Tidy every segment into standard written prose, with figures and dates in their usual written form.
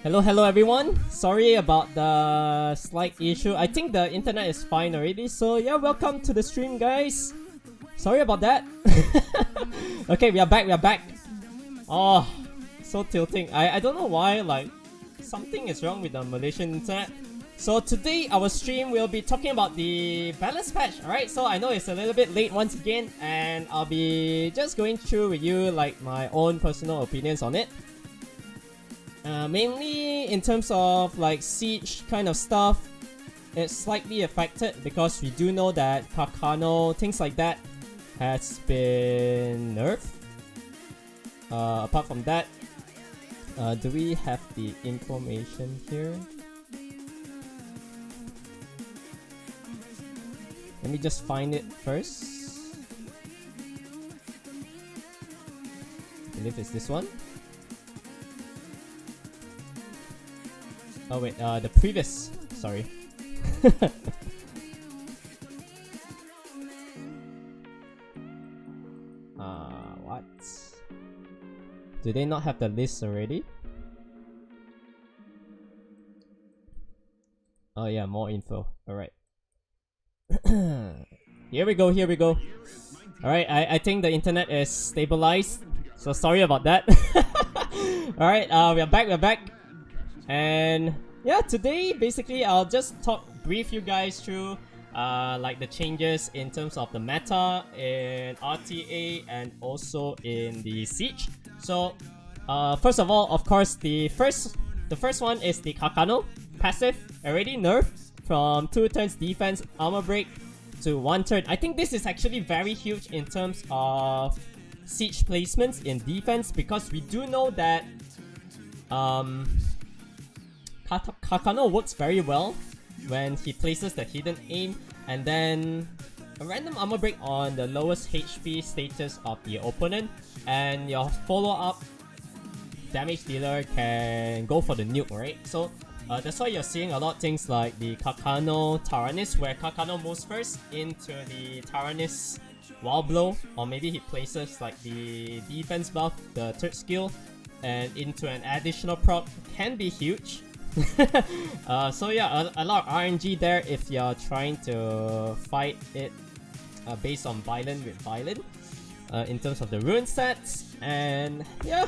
Hello everyone. Sorry about the slight issue. I think the internet is fine already. So yeah, welcome to the stream, guys. Sorry about that. Okay, we are back. Oh, so tilting. I don't know why, like, something is wrong with the Malaysian internet. So today our stream will be talking about the balance patch. Alright, so I know it's a little bit late once again, and I'll be just going through with you like my own personal opinions on it. Mainly in terms of like siege kind of stuff, it's slightly affected because we do know that Carcano, things like that, has been nerfed. Apart from that, do we have the information here? Let me just find it first. I believe it's this one. Oh wait, the previous, sorry. What? Do they not have the list already? Oh yeah, more info. Alright. Here we go. Alright, I think the internet is stabilized. So sorry about that. Alright, we are back. And yeah, today basically I'll just brief you guys through like the changes in terms of the meta in RTA and also in the siege. So first of all, of course, the first one is the Carcano passive, already nerfed from 2 turns defense armor break to 1 turn. I think this is actually very huge in terms of siege placements in defense, because we do know that Carcano works very well when he places the hidden aim and then a random armor break on the lowest HP status of the opponent, and your follow-up damage dealer can go for the nuke, right? So that's why you're seeing a lot of things like the Carcano Taranis, where Carcano moves first into the Taranis Wild Blow, or maybe he places like the defense buff, the third skill, and into an additional proc, can be huge. So yeah, a lot of RNG there if you're trying to fight it based on violent with violent in terms of the rune sets. And yeah,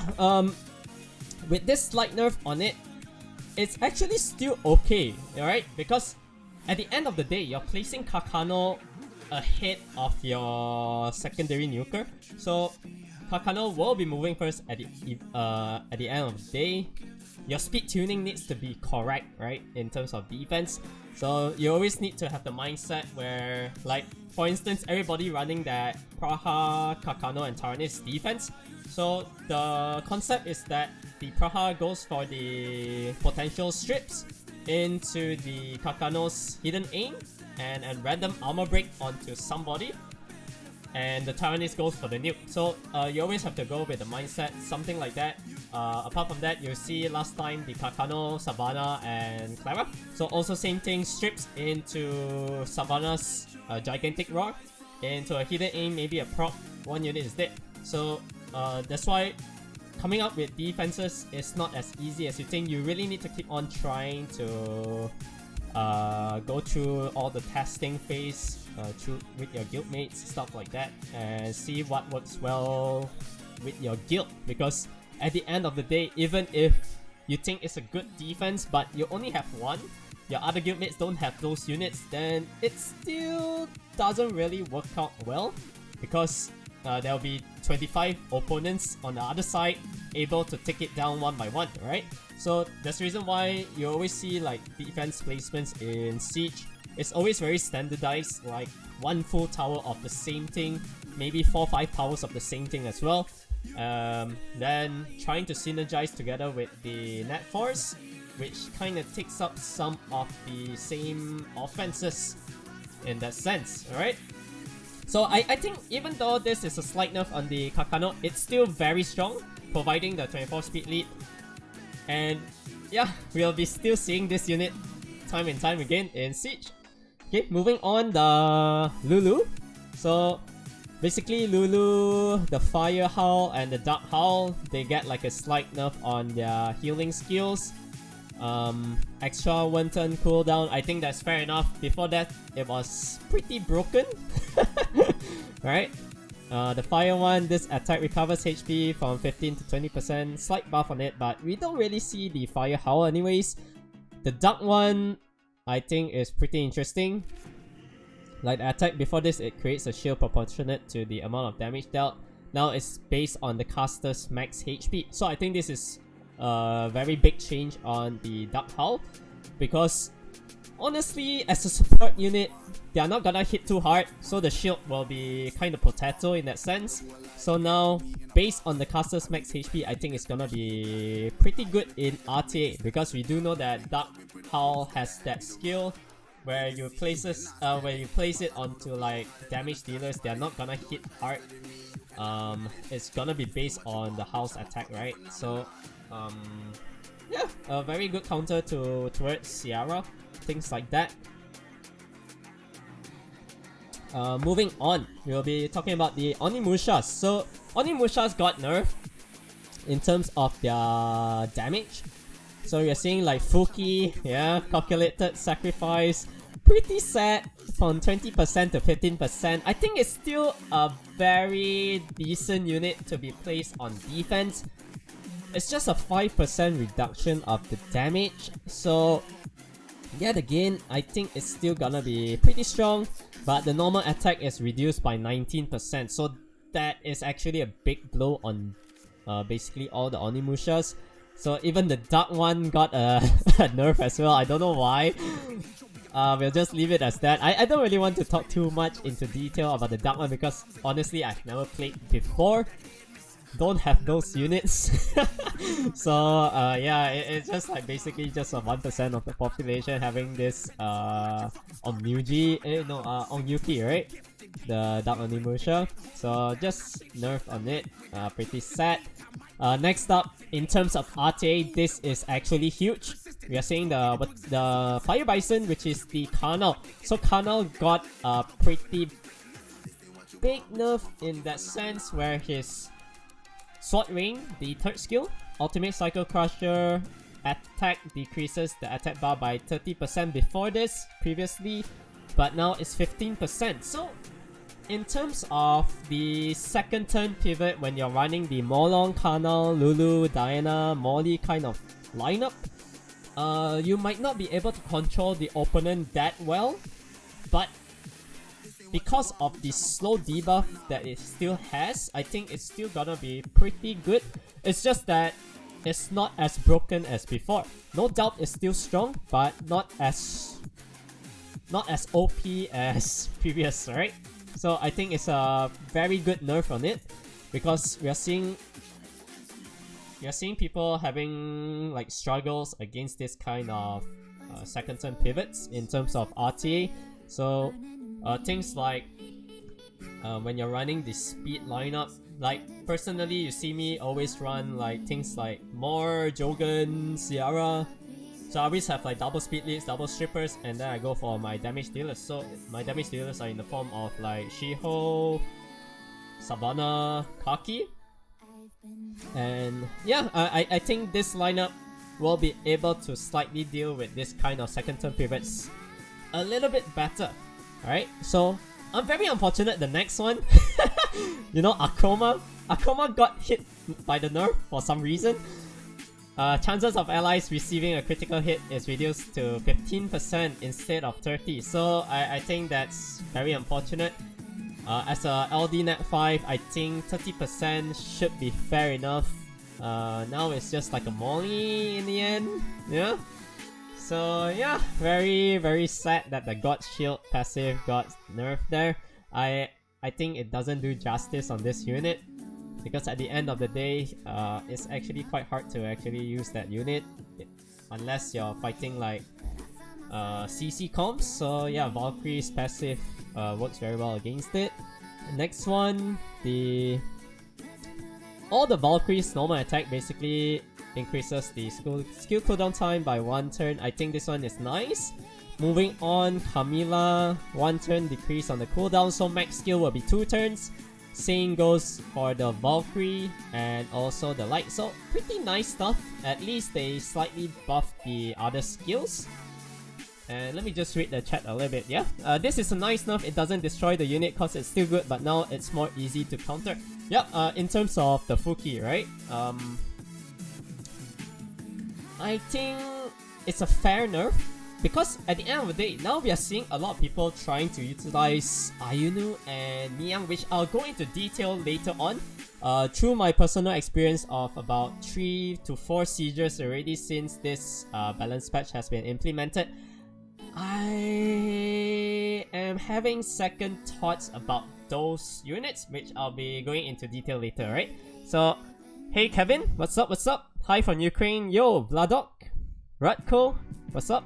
with this slight nerf on it, it's actually still okay, alright? Because at the end of the day, you're placing Carcano ahead of your secondary nuker. So Carcano will be moving first at the end of the day. Your speed tuning needs to be correct, right, in terms of defense. So you always need to have the mindset where, like, for instance, everybody running that Praha, Carcano, and Taranis defense. So the concept is that the Praha goes for the potential strips into the Carcano's hidden aim and a random armor break onto somebody, and the Taranis goes for the nuke. So you always have to go with the mindset, something like that. Apart from that, you see last time the Carcano, Savannah, and Clara. So also same thing, strips into Savannah's gigantic roar, into a hidden aim, maybe a proc, 1 unit is dead. So that's why coming up with defenses is not as easy as you think. You really need to keep on trying to go through all the testing phase with your guildmates, stuff like that, and see what works well with your guild. Because at the end of the day, even if you think it's a good defense but you only have one, your other guildmates don't have those units, then it still doesn't really work out well, because there'll be 25 opponents on the other side able to take it down one by one, right? So that's the reason why you always see like defense placements in Siege. It's always very standardized, like 1 full tower of the same thing, maybe 4 or 5 towers of the same thing as well. Then trying to synergize together with the net force, which kind of takes up some of the same offenses in that sense, alright? So I think even though this is a slight nerf on the Carcano, it's still very strong, providing the 24 speed lead. And yeah, we'll be still seeing this unit time and time again in Siege. Okay, moving on, the Lulu. So basically Lulu, the Fire Howl and the Dark Howl, they get like a slight nerf on their healing skills. extra 1 turn cooldown. I think that's fair enough. Before that, it was pretty broken. Right? The fire one, this attack recovers HP from 15 to 20%, slight buff on it, but we don't really see the fire howl anyways. The dark one, I think is pretty interesting. Like the attack before this, it creates a shield proportionate to the amount of damage dealt. Now it's based on the caster's max HP. So I think this is a very big change on the dark howl, because honestly, as a support unit, they are not gonna hit too hard, so the shield will be kind of potato in that sense. So now, based on the caster's max HP, I think it's gonna be pretty good in RTA, because we do know that Dark Howl has that skill where you place it onto like damage dealers, they are not gonna hit hard. It's gonna be based on the Howl's attack, right? So yeah, a very good counter towards Ciara, things like that. Moving on, we'll be talking about the Onimushas. So Onimushas got nerfed in terms of their damage. So you're seeing like Fuki, yeah, calculated sacrifice, pretty sad, from 20% to 15%. I think it's still a very decent unit to be placed on defense. It's just a 5% reduction of the damage. So yet again, I think it's still gonna be pretty strong, but the normal attack is reduced by 19%. So that is actually a big blow on basically all the Onimushas. So even the dark one got a nerf as well. I don't know why. We'll just leave it as that. I don't really want to talk too much into detail about the dark one, because honestly I've never played before. Don't have those units. So yeah, it's just like basically just a 1% of the population having this Onyuki, right? The Dark Onimusha. So just nerf on it. Pretty sad. Next up, in terms of RTA, this is actually huge. We are seeing the Fire Bison, which is the Karnal. So Karnal got a pretty big nerf in that sense, where his Sword Ring, the third skill, Ultimate Cycle Crusher, attack decreases the attack bar by 30% before this, previously, but now it's 15%. So in terms of the second turn pivot, when you're running the Molong, Karnal, Lulu, Diana, Molly kind of lineup, you might not be able to control the opponent that well, but because of the slow debuff that it still has, I think it's still gonna be pretty good. It's just that it's not as broken as before. No doubt it's still strong, but not as OP as previous, right? So I think it's a very good nerf on it, because we are seeing people having like struggles against this kind of second turn pivots in terms of RTA. So things like when you're running the speed lineup, like personally you see me always run like things like Moore, Jogan, Ciara. So I always have like double speed leads, double strippers, and then I go for my damage dealers. So my damage dealers are in the form of like Shiho, Savannah, Kaki. And yeah, I think this lineup will be able to slightly deal with this kind of second turn pivots a little bit better. Alright, so I'm very unfortunate the next one. You know, Akroma got hit by the nerf for some reason. Chances of allies receiving a critical hit is reduced to 15% instead of 30%. So I think that's very unfortunate. As a LD Net 5, I think 30% should be fair enough. Now it's just like a molly in the end, yeah? So yeah, very very sad that the God Shield passive got nerfed there. I think it doesn't do justice on this unit, because at the end of the day, it's actually quite hard to actually use that unit unless you're fighting like CC comps. So yeah, Valkyrie's passive works very well against it. Next one, all the Valkyrie's normal attack basically increases the skill cooldown time by 1 turn. I think this one is nice. Moving on, Camilla, 1 turn decrease on the cooldown, so max skill will be 2 turns. Same goes for the Valkyrie and also the Light. So pretty nice stuff. At least they slightly buffed the other skills. And let me just read the chat a little bit, yeah? This is a nice nerf. It doesn't destroy the unit cause it's still good, but now it's more easy to counter. Yeah, in terms of the Fuki, right? I think it's a fair nerf. Because at the end of the day, now we are seeing a lot of people trying to utilize Ayunu and Miyang, which I'll go into detail later on. Through my personal experience of about 3 to 4 sieges already since this balance patch has been implemented, I am having second thoughts about those units, which I'll be going into detail later, right? So, hey Kevin, what's up, what's up? Hi from Ukraine, yo, Vladok, Radko, what's up?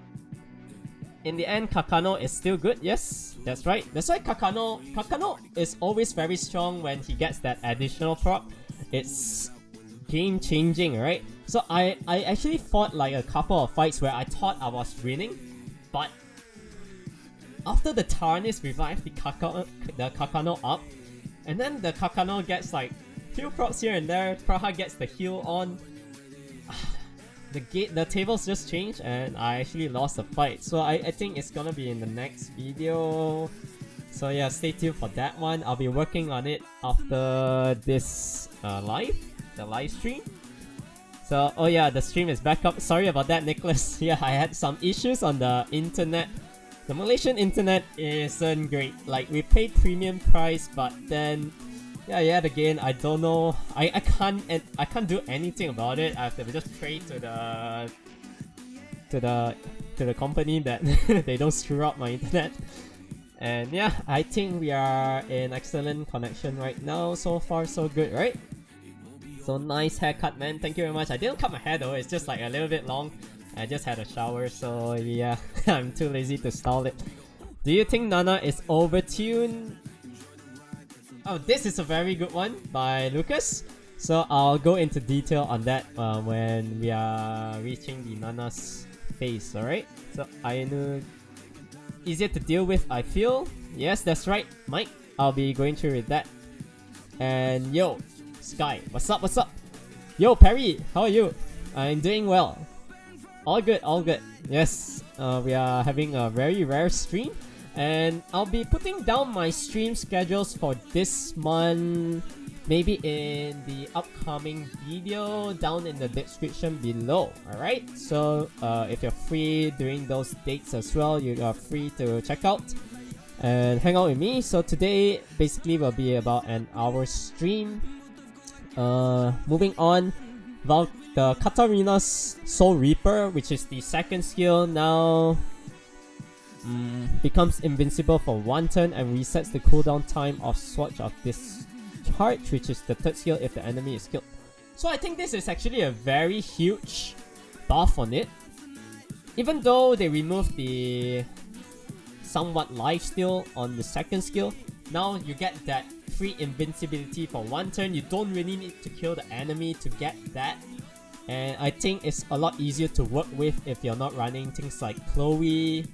In the end, Carcano is still good, yes, that's right. That's why Carcano is always very strong when he gets that additional proc. It's game changing, right? So I actually fought like a couple of fights where I thought I was winning, but after the Taranis revived the Carcano up, and then the Carcano gets like heal procs here and there, Praha gets the heal on. The tables just changed and I actually lost the fight. So I think it's gonna be in the next video. So yeah, stay tuned for that one. I'll be working on it after this the live stream. So, oh yeah, the stream is back up. Sorry about that, Nicholas. Yeah, I had some issues on the internet. The Malaysian internet isn't great. Like, we paid premium price, but then yeah, yet again, I don't know. I can't do anything about it. I have to just pray to the company that they don't screw up my internet. And yeah, I think we are in excellent connection right now. So far, so good, right? So nice haircut, man. Thank you very much. I didn't cut my hair though. It's just like a little bit long. I just had a shower, so yeah, I'm too lazy to style it. Do you think Nana is overtuned? Oh, this is a very good one by Lucas. So I'll go into detail on that when we are reaching the Nana's phase, alright? So Ayunu, easier to deal with, I feel. Yes, that's right, Mike. I'll be going through with that. And yo, Sky, what's up, what's up? Yo, Perry, how are you? I'm doing well. All good, all good. Yes, we are having a very rare stream. And I'll be putting down my stream schedules for this month, maybe in the upcoming video down in the description below. Alright, so if you're free during those dates as well, you are free to check out and hang out with me. So today basically will be about an hour stream. Moving on, the Katarina's Soul Reaper, which is the second skill now, becomes invincible for 1 turn and resets the cooldown time of Swatch of Discharge, which is the third skill if the enemy is killed. So I think this is actually a very huge buff on it. Even though they removed the somewhat lifesteal on the second skill, now you get that free invincibility for 1 turn. You don't really need to kill the enemy to get that. And I think it's a lot easier to work with if you're not running things like Chloe,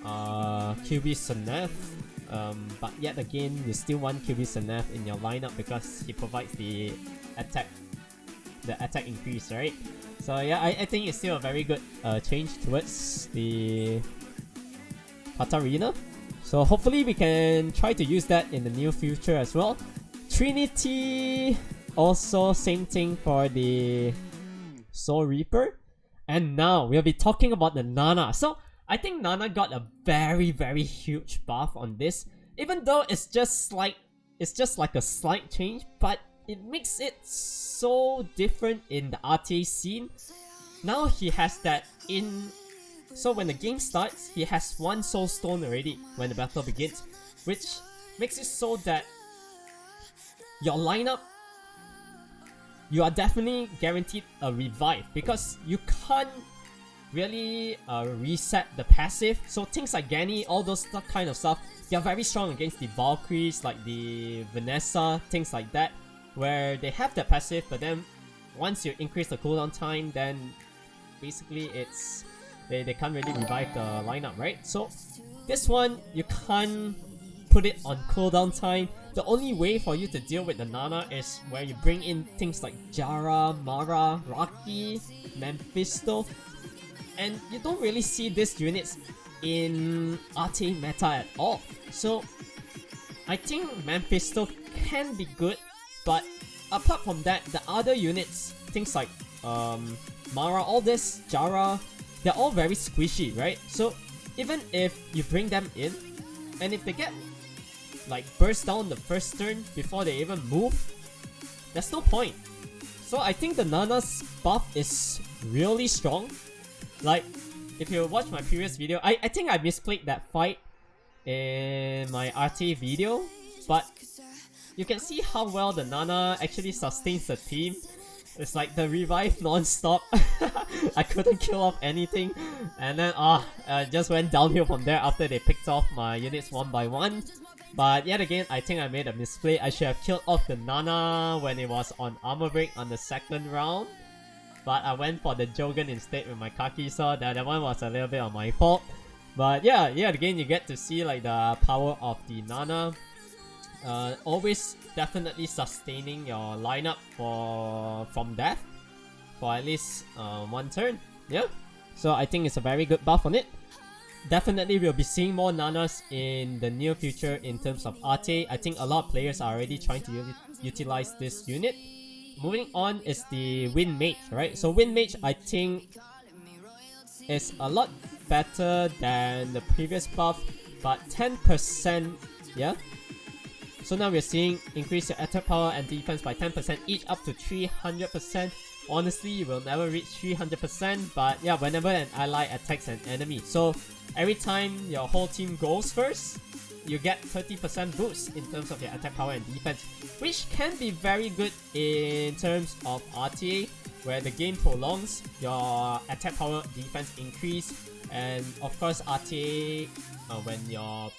QB Senef, but yet again you still want QB Senef in your lineup because he provides the attack increase, right? So yeah, I think it's still a very good change towards the Katarina. So hopefully we can try to use that in the near future as well. Trinity, also same thing for the Soul Reaper. And now we'll be talking about the Nana. So I think Nana got a very, very huge buff on this. Even though it's just like a slight change, but it makes it so different in the RTA scene. Now he has that so when the game starts, he has 1 Soul Stone already when the battle begins, which makes it so that your lineup, you are definitely guaranteed a revive because you can't really reset the passive. So things like Gani, all those kind of stuff, they are very strong against the Valkyries, like the Vanessa, things like that, where they have that passive, but then once you increase the cooldown time, then basically it's they can't really revive the lineup, right? So this one, you can't put it on cooldown time. The only way for you to deal with the Nana is where you bring in things like Jara, Mara, Rocky, Mephisto, and you don't really see these units in RTA meta at all. So I think Mephisto can be good, but apart from that, the other units, things like Mara, all this, Jara, they're all very squishy, right? So even if you bring them in, and if they get like burst down the first turn before they even move, there's no point. So I think the Nana's buff is really strong. Like, if you watch my previous video, I think I misplayed that fight in my RT video, but you can see how well the Nana actually sustains the team. It's like the revive non-stop. I couldn't kill off anything, and then just went downhill from there after they picked off my units one by one. But yet again, I think I made a misplay. I should have killed off the Nana when it was on armor break on the second round, but I went for the Jogan instead with my Kaki Sword. That one was a little bit on my fault. But yeah, again, you get to see like the power of the Nana. Always definitely sustaining your lineup from death for at least one turn. Yeah, so I think it's a very good buff on it. Definitely we'll be seeing more Nanas in the near future in terms of RTA. I think a lot of players are already trying to utilize this unit. Moving on is the Wind Mage, right? So Wind Mage, I think, is a lot better than the previous buff, but 10%, yeah? So now we're seeing increase your attack power and defense by 10% each up to 300%. Honestly, you will never reach 300%, but yeah, whenever an ally attacks an enemy. So every time your whole team goes first, you get 30% boost in terms of your attack power and defense, which can be very good in terms of RTA, where the game prolongs, your attack power, defense increase, and of course RTA, when you're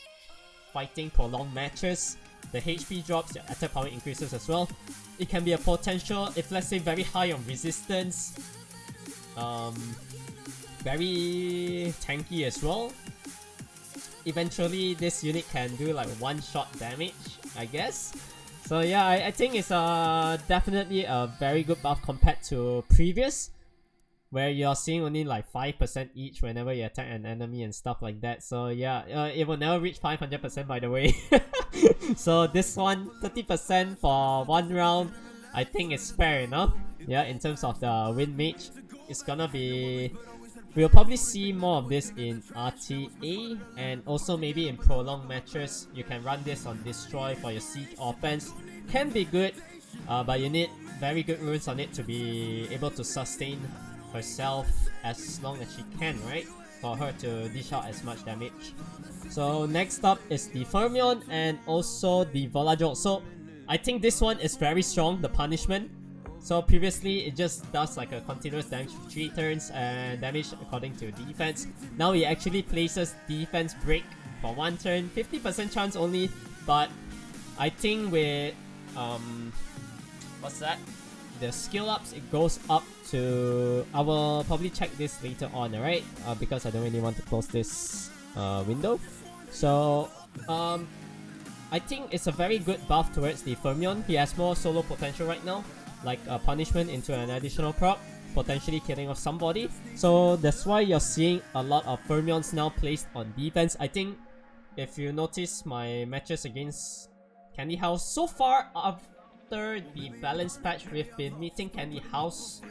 fighting prolonged matches, the HP drops, your attack power increases as well. It can be a potential, if let's say very high on resistance, very tanky as well. Eventually this unit can do like one-shot damage, I guess. So yeah, I think it's definitely a very good buff compared to previous, where you're seeing only like 5% each whenever you attack an enemy and stuff like that. So yeah, it will never reach 500% by the way. So this one, 30% for one round, I think it's fair enough. Yeah, in terms of the Wind Mage, it's gonna be... We'll probably see more of this in RTA, and also maybe in prolonged matches. You can run this on Destroy for your siege offense. Can be good, but you need very good runes on it to be able to sustain herself as long as she can, right? For her to dish out as much damage. So next up is the Fermion and also the Volajol. So I think this one is very strong, the punishment. So previously it just does like a continuous damage for 3 turns and damage according to defense. Now it actually places defense break for 1 turn, 50% chance only, but I think with what's that? The skill ups, it goes up to... I will probably check this later on, alright? Because I don't really want to close this window. So I think it's a very good buff towards the Fermion. He has more solo potential right now, like a punishment into an additional prop, potentially killing off somebody. So that's why you're seeing a lot of Fermions now placed on defense. I think if you notice my matches against Candy House, so far after the balance patch, we've been meeting Candy House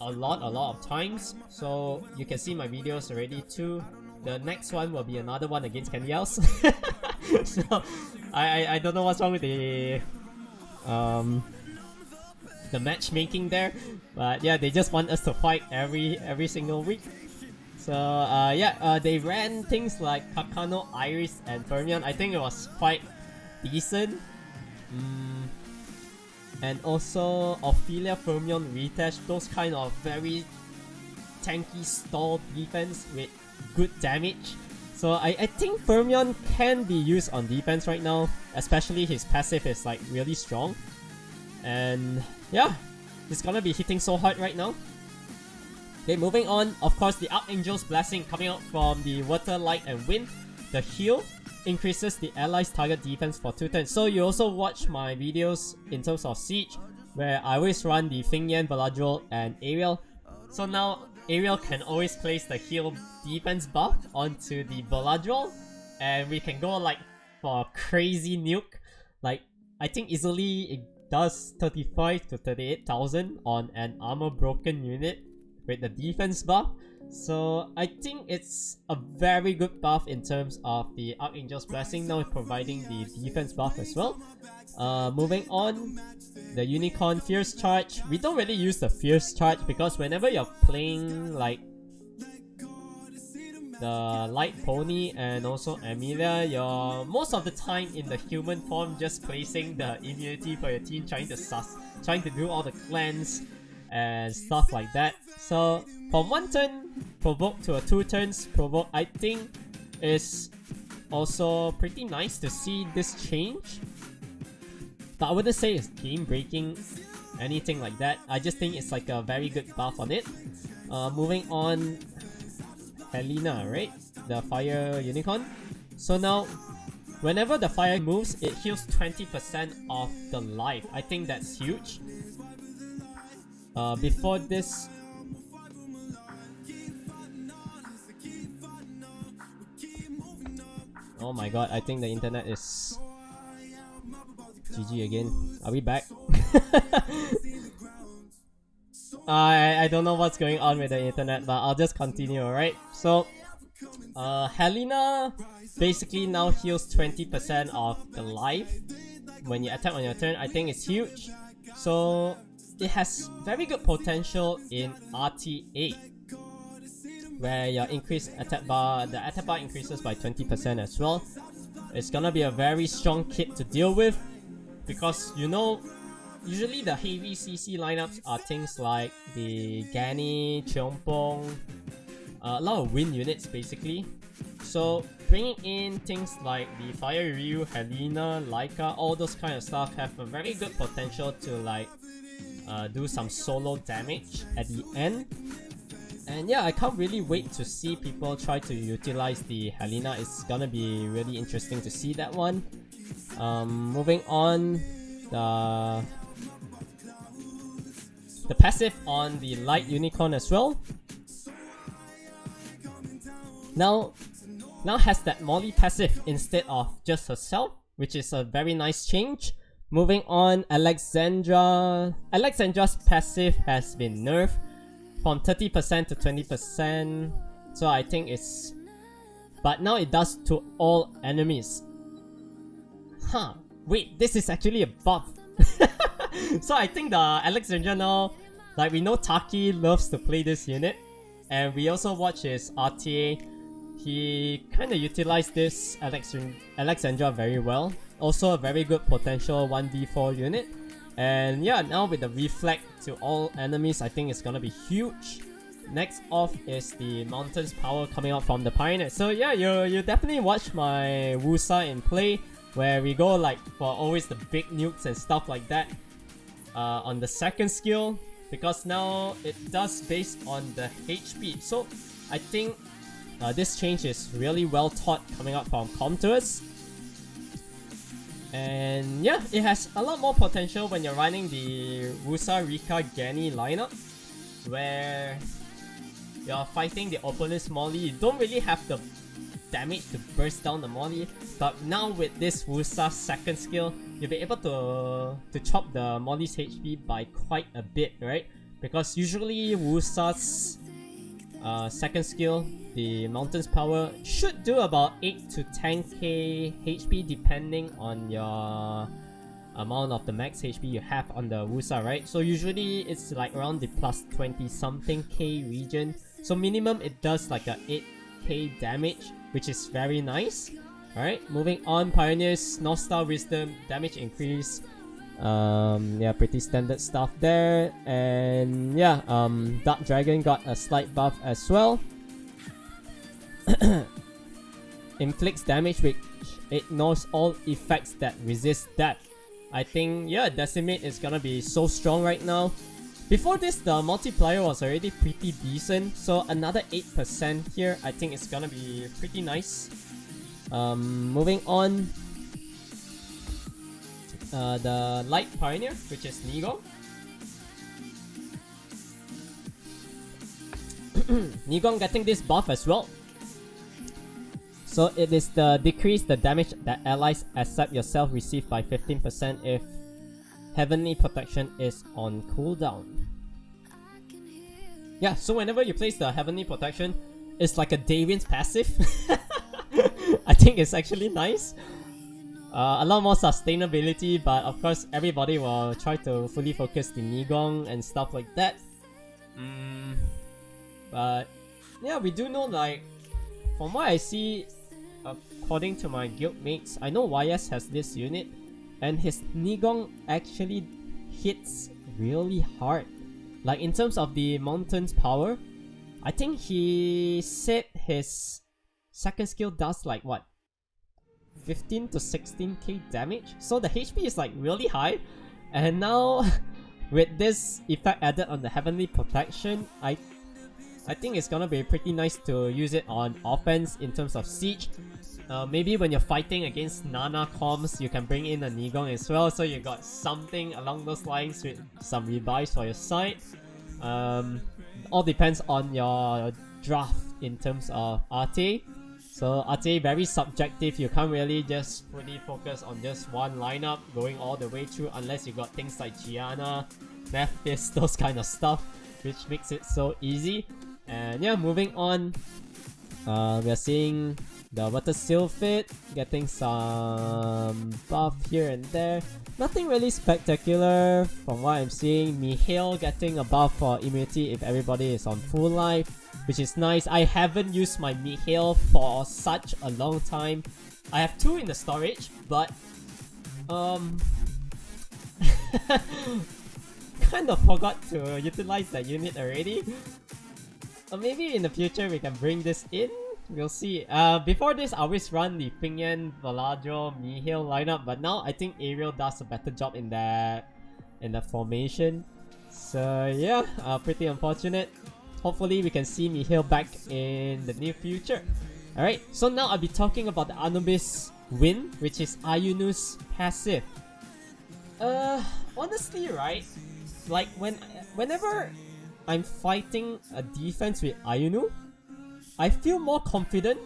a lot of times. So you can see my videos already too. The next one will be another one against Candy House. So I don't know what's wrong with the matchmaking there, but yeah, they just want us to fight every single week. So they ran things like Carcano, Iris, and Fermion. I think it was quite decent. And also Ophelia, Fermion, Ritash, those kind of very tanky stall defense with good damage. So I think Fermion can be used on defense right now, especially his passive is like really strong. And yeah, he's gonna be hitting so hard right now. Okay, moving on, of course, the Archangel's Blessing coming out from the Water, Light, and Wind. the heal increases the allies' target defense for 2 turns. So you also watch my videos in terms of Siege, where I always run the Fermion, Valkyrie, and Ariel. So now Ariel can always place the heal defense buff onto the Valkyrie, and we can go like for a crazy nuke. Like, I think easily it does 35 to 38,000 on an armor broken unit with the defense buff. So I think it's a very good buff in terms of the Archangel's Blessing, now providing the defense buff as well. Moving on, the Unicorn Fierce Charge. We don't really use the Fierce Charge because whenever you're playing like the Light Pony and also Amelia, you're most of the time in the human form, just placing the immunity for your team, trying to do all the cleanse and stuff like that. So from 1 turn provoke to a 2 turns provoke, I think is also pretty nice to see this change. But I wouldn't say it's game breaking, anything like that. I just think it's like a very good buff on it. Moving on, Helena, right? The Fire Unicorn. So now, whenever the fire moves, it heals 20% of the life. I think that's huge. Before this, oh my god, I think the internet is GG again. Are we back? I don't know what's going on with the internet, but I'll just continue, alright? So, Helena basically now heals 20% of the life when you attack on your turn. I think it's huge. So, it has very good potential in RTA, where your increased attack bar, the attack bar increases by 20% as well. It's gonna be a very strong kit to deal with, because you know, usually the heavy CC lineups are things like the Gani, Cheongpong, a lot of wind units basically. So bringing in things like the Fire Ryu, Helena, Laika, all those kind of stuff have a very good potential to like do some solo damage at the end. And yeah, I can't really wait to see people try to utilize the Helena. It's gonna be really interesting to see that one. Moving on, the passive on the Light Unicorn as well. Now has that Molly passive instead of just herself, which is a very nice change. Moving on, Alexandra's passive has been nerfed from 30% to 20%. So I think it's... But now it does to all enemies. Huh, wait, this is actually a buff. So I think the Alexandra now, like we know Taki loves to play this unit, and we also watch his RTA. He kind of utilized this Alexandra very well. Also a very good potential 1v4 unit. And yeah, now with the reflect to all enemies, I think it's gonna be huge. Next off is the Mountain's Power coming out from the Pioneer. So yeah, you definitely watch my Wusa in play, where we go like for always the big nukes and stuff like that on the second skill, because now it does based on the HP. So I think this change is really well taught coming out from Comtours. And yeah, it has a lot more potential when you're running the Wusa, Rika, Gani lineup, where you're fighting the opponent's Molly. You don't really have the damage to burst down the Molly, but now with this Wusa second skill, you'll be able to chop the Molly's HP by quite a bit, right? Because usually Wusa's second skill, the Mountain's Power, should do about 8 to 10k HP depending on your amount of the max HP you have on the Wusa, right? So usually it's like around the plus 20 something k region. So minimum it does like a 8k damage, which is very nice. Alright, moving on, Pioneers, North Star Wisdom, damage increase. Yeah, pretty standard stuff there. And yeah, Dark Dragon got a slight buff as well. Inflicts damage which ignores all effects that resist death. I think, yeah, Decimate is gonna be so strong right now. Before this, the multiplier was already pretty decent, so another 8% here, I think it's gonna be pretty nice. Moving on, the Light Pioneer, which is Nigong. Nigong getting this buff as well. So it is the decrease the damage that allies except yourself receive by 15% if Heavenly Protection is on cooldown. Yeah, so whenever you place the Heavenly Protection, it's like a Davian's passive. I think it's actually nice. A lot more sustainability, but of course everybody will try to fully focus the Nigong and stuff like that. But yeah, we do know, like, from what I see, according to my guildmates, I know YS has this unit, and his Nigong actually hits really hard. Like, in terms of the mountain's power, I think he said his second skill does like what? 15 to 16k damage? So the HP is like really high, and now with this effect added on the Heavenly Protection, I think it's gonna be pretty nice to use it on offense in terms of siege. Maybe when you're fighting against Nana comms, you can bring in a Nigong as well, so you got something along those lines with some revives for your side. All depends on your draft in terms of RTA. So RTA very subjective, you can't really just fully focus on just one lineup going all the way through unless you got things like Gianna, Nephthys, those kind of stuff, which makes it so easy. And yeah, moving on, we are seeing the Water Sylphid getting some buff here and there. Nothing really spectacular from what I'm seeing. Mihail getting a buff for immunity if everybody is on full life, which is nice. I haven't used my Mihail for such a long time. I have 2 in the storage, but kind of forgot to utilize that unit already. Or maybe in the future we can bring this in. We'll see. Before this, I always run the Fermion, Valadro, Mihail lineup, but now I think Ariel does a better job in that formation. So yeah, pretty unfortunate. Hopefully we can see Mihail back in the near future. Alright, so now I'll be talking about the Anubis Wind, which is Ayunu's passive. Honestly, right? Like whenever I'm fighting a defense with Ayunu, I feel more confident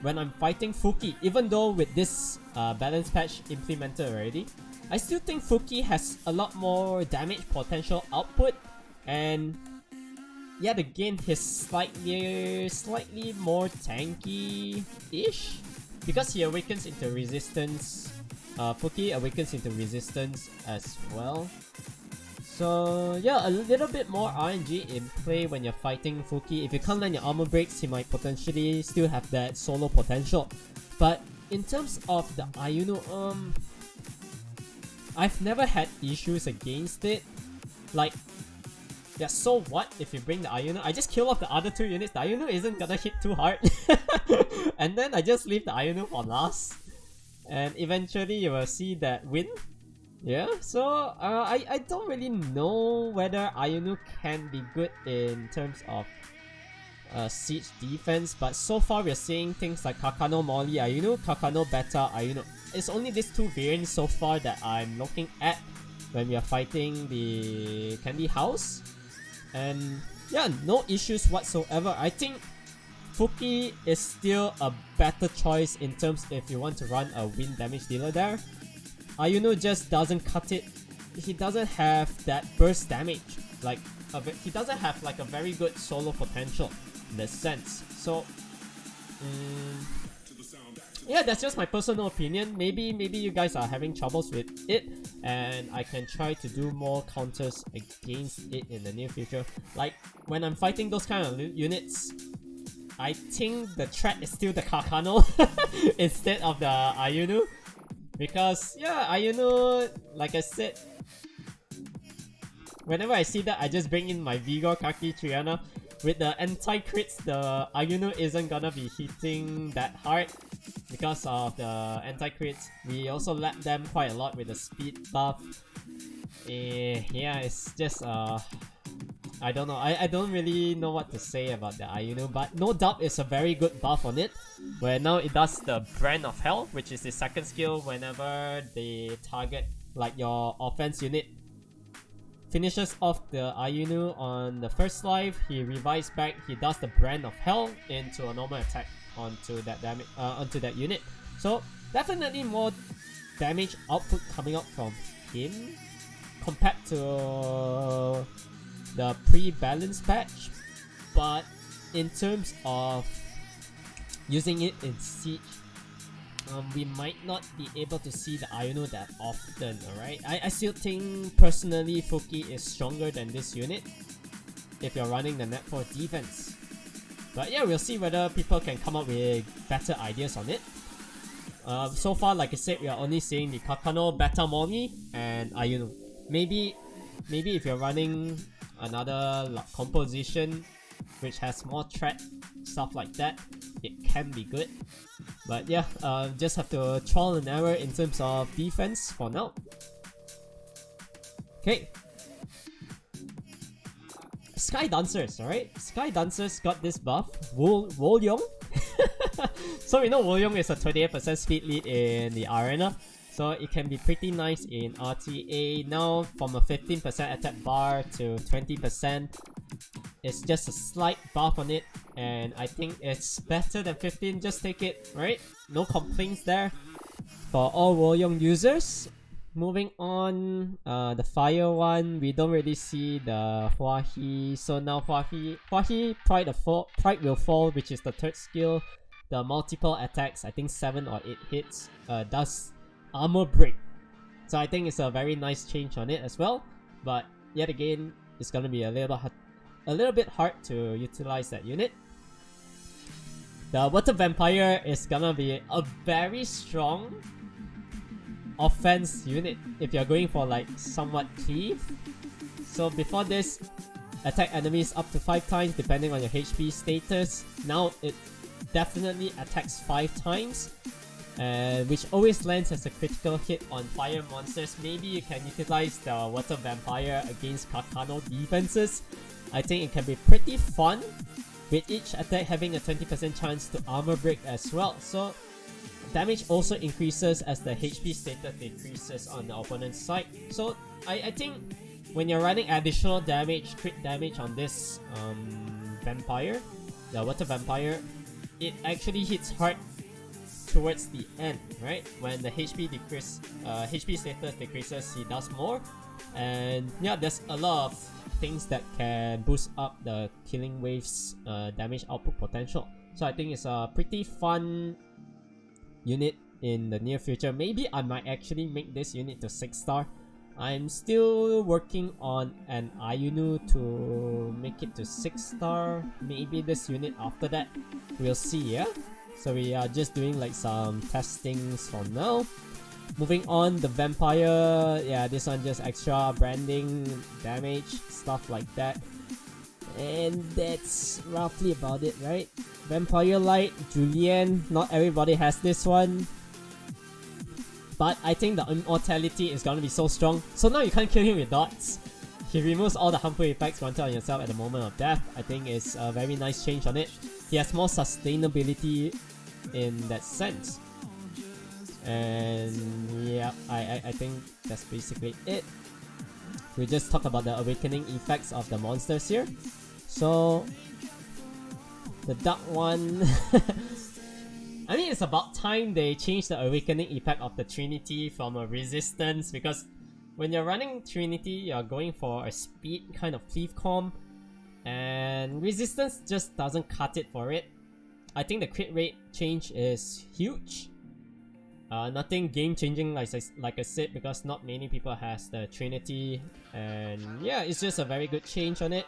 when I'm fighting Fuki, even though with this balance patch implemented already. I still think Fuki has a lot more damage potential output, and yet again he's slightly more tanky-ish because he awakens into resistance. Fuki awakens into resistance as well. So yeah, a little bit more RNG in play when you're fighting Fuki. If you can't land your armor breaks, he might potentially still have that solo potential. But in terms of the Ayunu, I've never had issues against it. Like, yeah, so what if you bring the Ayunu? I just kill off the other 2 units. The Ayunu isn't gonna hit too hard. And then I just leave the Ayunu for last. And eventually you will see that win. Yeah, so I don't really know whether Ayunu can be good in terms of siege defense, but so far we're seeing things like Carcano Molly Ayunu, Carcano Beta Ayunu. It's only these 2 variants so far that I'm looking at when we are fighting the Candy House. And yeah, no issues whatsoever. I think Fuki is still a better choice in terms if you want to run a wind damage dealer there. Ayunu just doesn't cut it. He doesn't have that burst damage. Like, he doesn't have like a very good solo potential in that sense. So, yeah, that's just my personal opinion. Maybe you guys are having troubles with it, and I can try to do more counters against it in the near future. Like, when I'm fighting those kind of units, I think the threat is still the Carcano instead of the Ayunu. Because, yeah, Ayunu, like I said, whenever I see that, I just bring in my Vigor Kaki Triana. With the anti-crits, the Ayunu isn't gonna be hitting that hard because of the anti-crits. We also let them quite a lot with the speed buff. Yeah, it's just I I don't know. I don't really know what to say about the Ayunu, but no doubt it's a very good buff on it. Where now it does the Brand of Hell, which is the second skill whenever they target like your offense unit. Finishes off the Ayunu on the first life, he revives back, he does the Brand of Hell into a normal attack onto that unit. So definitely more damage output coming out from him compared to the pre-balance patch, but in terms of using it in Siege, we might not be able to see the Ayunu that often, alright? I still think personally Fuki is stronger than this unit if you're running the net 4 defense. But yeah, we'll see whether people can come up with better ideas on it. So far, like I said, we are only seeing the Carcano, Beta Mongi, and Ayunu. Maybe if you're running another composition which has more threat, stuff like that, it can be good. But yeah, just have to trial and error in terms of defense for now. Okay. Sky Dancers, alright? Sky Dancers got this buff, Wolyong. So we know Wolyong is a 28% speed lead in the arena, so it can be pretty nice in RTA. Now from a 15% attack bar to 20%, it's just a slight buff on it, and I think it's better than 15. Just take it, right? No complaints there for all Wolyong users. Moving on, the fire one, we don't really see the Hua-He. So now Hua-He Pride will fall, which is the third skill. The multiple attacks, I think 7 or 8 hits, does armor break. So I think it's a very nice change on it as well. But yet again, it's gonna be a little bit hard to utilize that unit. The Water Vampire is gonna be a very strong offense unit if you're going for like somewhat cleave. So before this, attack enemies up to 5 times depending on your HP status. Now it definitely attacks 5 times, which always lands as a critical hit on fire monsters. Maybe you can utilize the Water Vampire against Carcano defenses. I think it can be pretty fun, with each attack having a 20% chance to armor break as well. So damage also increases as the HP status decreases on the opponent's side. So I think when you're running additional damage, crit damage on this vampire, the Water Vampire, it actually hits hard towards the end, right? When the HP status decreases, he does more. And yeah, there's a lot of things that can boost up the Killing Wave's damage output potential. So I think it's a pretty fun unit in the near future. Maybe I might actually make this unit to 6-star. I'm still working on an Ayunu to make it to 6-star. Maybe this unit after that. We'll see, yeah? So we are just doing like some testings for now. Moving on, the Vampire. Yeah, this one just extra branding, damage, stuff like that. And that's roughly about it, right? Vampire Light, Julian. Not everybody has this one, but I think the immortality is gonna be so strong. So now you can't kill him with dots. He removes all the harmful effects granted on yourself at the moment of death. I think it's a very nice change on it. He has more sustainability in that sense. And yeah, I think that's basically it. We just talk about the awakening effects of the monsters here. So the dark one I mean, it's about time they changed the awakening effect of the Trinity from a resistance, because when you're running Trinity, you're going for a speed kind of cleave comp, and resistance just doesn't cut it for it. I think the crit rate change is huge. Nothing game changing like I said, because not many people has the Trinity, and yeah, it's just a very good change on it.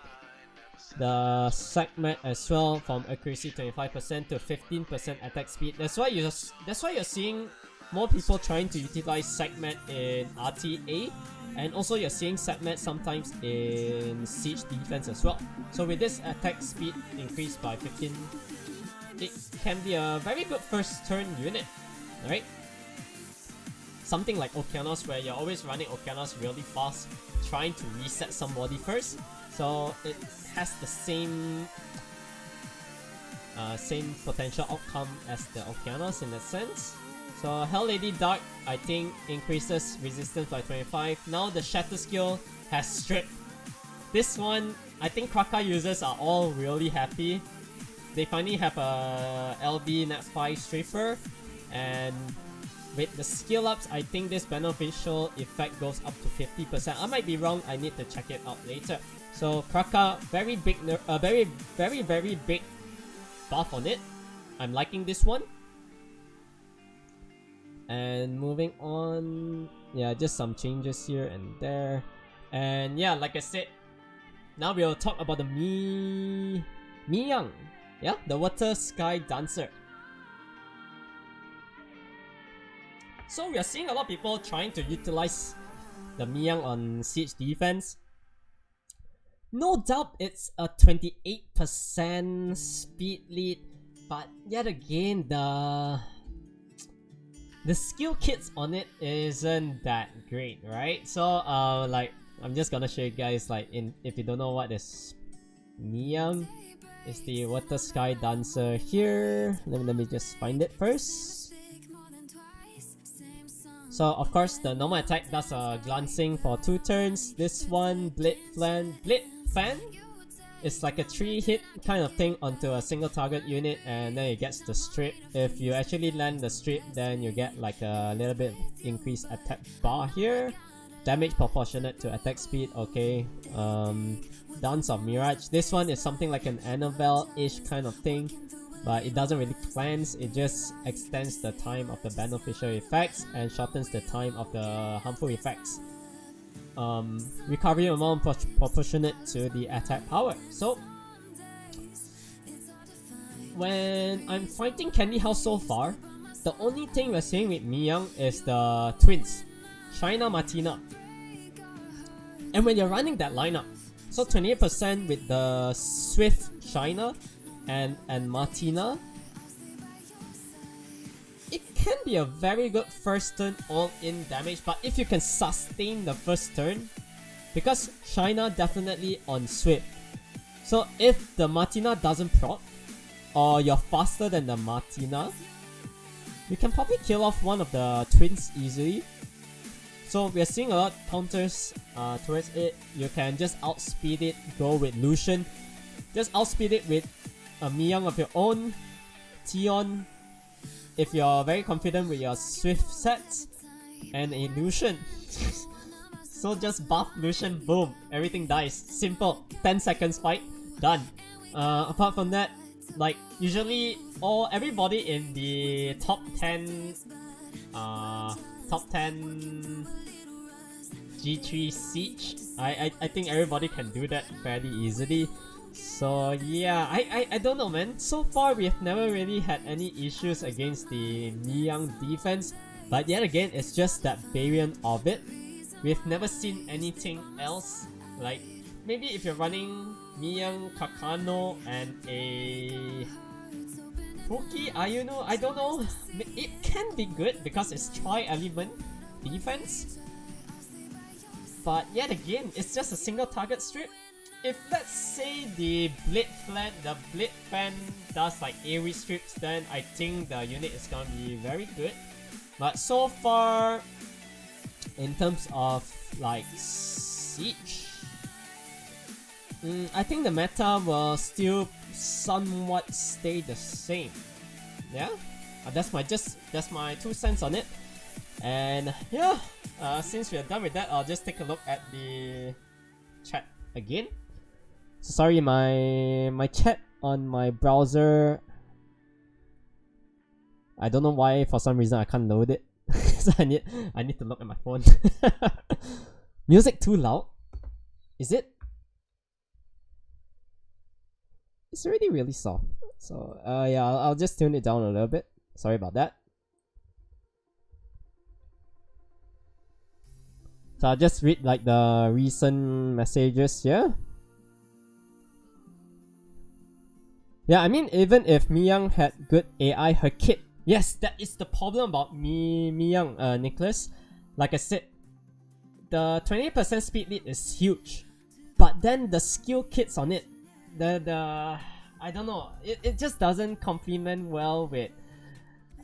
The segment as well, from accuracy 25% to 15% attack speed. That's why you're seeing more people trying to utilize segment in RTA, and also you're seeing segment sometimes in siege defense as well. So with this attack speed increased by 15, it can be a very good first turn unit, right? Something like Okeanos, where you're always running Okeanos really fast, trying to reset somebody first. so it has the same potential outcome as the Okeanos in that sense. So Hell Lady Dark, I think, increases resistance by 25. Now the Shatter skill has Strip. This one, I think Kraka users are all really happy. They finally have a LB Nat 5 Stripper, and with the skill ups, I think this beneficial effect goes up to 50%. I might be wrong, I need to check it out later. So Kraka, very big, very big buff on it. I'm liking this one. And moving on, yeah, just some changes here and there. And yeah, like I said, now we'll talk about the Miyang. Yeah, the Water Sky Dancer. So we are seeing a lot of people trying to utilize the Miyang on siege defense. No doubt it's a 28% speed lead, but yet again the skill kits on it isn't that great, right? So like I'm just gonna show you guys, like, if you don't know what is Miyang, it's the Water Sky Dancer here. Let me just find it first. So of course the normal attack does a glancing for 2 turns. This one, Blade Fan, it's like a 3-hit kind of thing onto a single target unit, and then it gets the strip. If you actually land the strip, then you get like a little bit increased attack bar here. Damage proportionate to attack speed, okay. Dance of Mirage, this one is something like an Annabelle-ish kind of thing, but it doesn't really cleanse, it just extends the time of the beneficial effects and shortens the time of the harmful effects. Recovery amount proportionate to the attack power. So when I'm fighting Candy House so far, the only thing we're seeing with Miyang is the twins, China Martina. And when you're running that lineup, so 28% with the Swift China and Martina, it can be a very good first turn all-in damage, but if you can sustain the first turn, because China definitely on Swift. So if the Martina doesn't proc, or you're faster than the Martina, you can probably kill off one of the twins easily. So we're seeing a lot of counters towards it. You can just outspeed it, go with Lucian. Just outspeed it with a Miyang of your own, Tion, if you're very confident with your Swift sets, and a Lucian. So just buff Lucian, boom, everything dies. Simple, 10 seconds fight, done. Apart from that, like usually everybody in the top 10 G3 Siege, I think everybody can do that fairly easily. So yeah, I don't know, man. So far we have never really had any issues against the Miyang defense, but yet again it's just that variant of it. We've never seen anything else. Like maybe if you're running Miyang, Carcano, and a Fuki Ayuno, I don't know. It can be good because it's tri-element defense. But yet again, it's just a single target strip. If let's say the Blade Fan does like AoE strips, then I think the unit is gonna be very good. But so far, in terms of like siege, I think the meta will still somewhat stay the same. Yeah, that's my 2 cents on it. And yeah, since we are done with that, I'll just take a look at the chat again. So sorry, my chat on my browser, I don't know why, for some reason I can't load it. So I need to look at my phone. Music too loud? Is it? It's already really soft. So yeah, I'll just tune it down a little bit. Sorry about that. So I'll just read like the recent messages here. Yeah, I mean, even if Miyang had good AI, her kit, yes, that is the problem about Miyang, Nicholas. Like I said, the 28% speed lead is huge, but then the skill kits on it, the I don't know, it just doesn't complement well with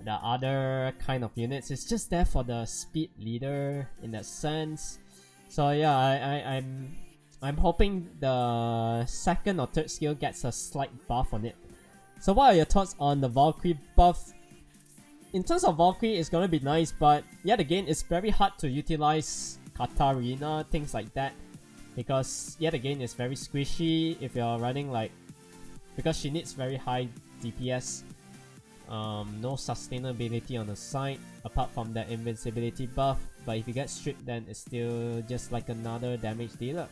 the other kind of units. It's just there for the speed leader in that sense. So yeah, I'm hoping the second or third skill gets a slight buff on it. So what are your thoughts on the Valkyrie buff? In terms of Valkyrie, it's gonna be nice, but yet again, it's very hard to utilize Katarina, things like that, because yet again, it's very squishy if you're running like, because she needs very high DPS. No sustainability on the side apart from that invincibility buff, but if you get stripped, then it's still just like another damage dealer.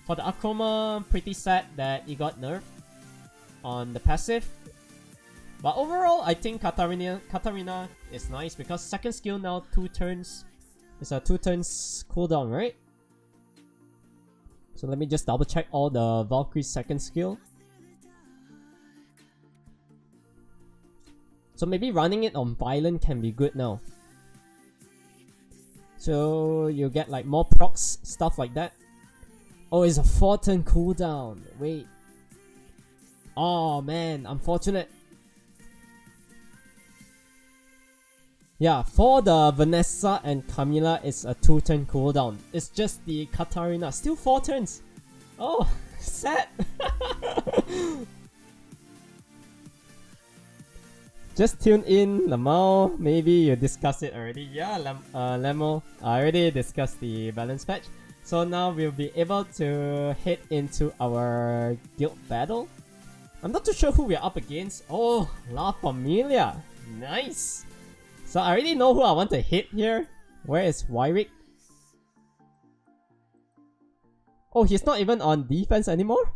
For the Akroma, pretty sad that it got nerfed on the passive. But overall, I think Katarina is nice because second skill now 2 turns. It's a 2 turns cooldown, right? So let me just double check all the Valkyrie's second skill. So maybe running it on Violent can be good now. So you get like more procs, stuff like that. Oh, it's a 4 turn cooldown. Wait. Oh man, unfortunate. Yeah, for the Vanessa and Camilla, it's a 2 turn cooldown. It's just the Katarina, still 4 turns. Oh, sad. Just tune in, Lamau. Maybe you discussed it already. Yeah, Lemo, I already discussed the balance patch. So now we'll be able to head into our guild battle. I'm not too sure who we're up against. Oh, La Familia. Nice. So I already know who I want to hit here. Where is Wyrick? Oh, he's not even on defense anymore?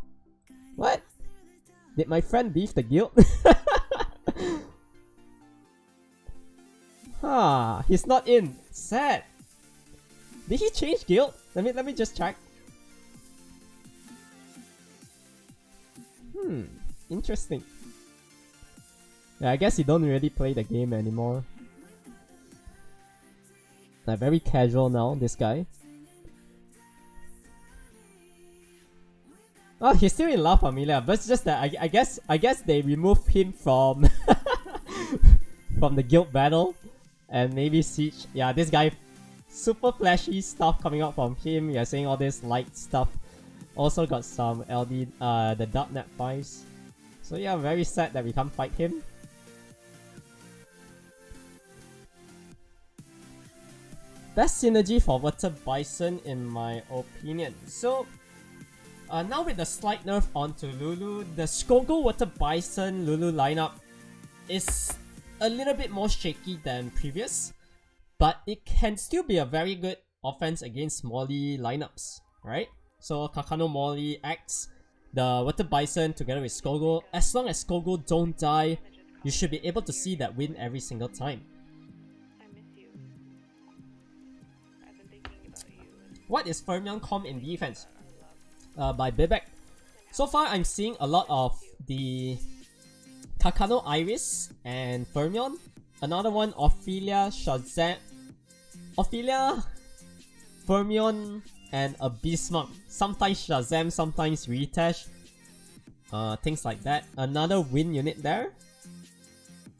What? Did my friend leave the guild? He's not in. Sad. Did he change guild? Let me just check. Interesting. Yeah, I guess you don't really play the game anymore. Like very casual now, this guy. Oh, he's still in La Familia, but it's just that I guess they removed him from from the guild battle and maybe Siege. Yeah, this guy, super flashy stuff coming out from him. You're saying all this light stuff. Also got some LD, the Darknet 5s. So yeah, very sad that we can't fight him. Best synergy for Water Bison in my opinion. So now with the slight nerf onto Lulu, the Skogo Water Bison Lulu lineup is a little bit more shaky than previous, but it can still be a very good offense against Molly lineups, right? So Carcano Molly acts the Water Bison together with Skogo. As long as Skogo don't die, you should be able to see that win every single time. What is Fermion Com in defense? By Bibek. So far, I'm seeing a lot of the Carcano Iris and Fermion. Another one, Ophelia, Shazam, Ophelia, Fermion, and a Bismarck. Sometimes Shazam, sometimes Retash. Things like that. Another Wind unit there.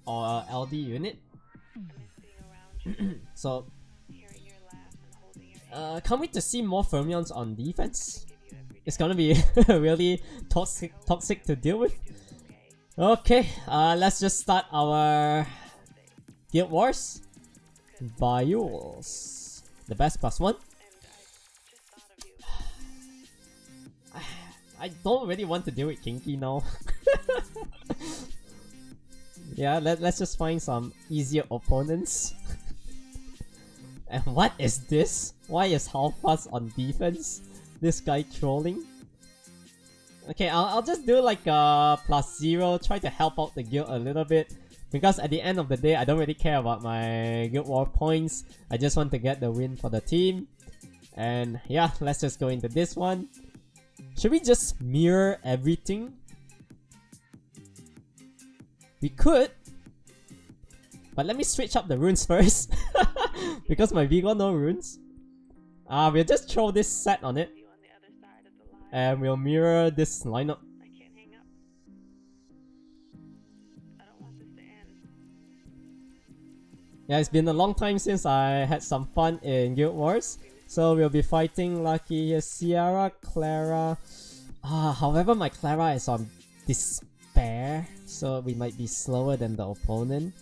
Or LD unit. So can't wait to see more Fermions on defense. It's gonna be really toxic to deal with. Okay, let's just start our Guild Wars. Viols. The best +1. I don't really want to deal with Kinky now. Yeah, let's just find some easier opponents. And what is this? Why is Halfas on defense? This guy trolling? Okay, I'll just do like a +0, try to help out the guild a little bit. Because at the end of the day, I don't really care about my Guild War points. I just want to get the win for the team. And yeah, let's just go into this one. Should we just mirror everything? We could. But let me switch up the runes first. Because my V got no runes. We'll just throw this set on it. And we'll mirror this lineup. Yeah, it's been a long time since I had some fun in Guild Wars. So we'll be fighting Lucky, Sierra, Clara. However, my Clara is on Despair, so we might be slower than the opponent.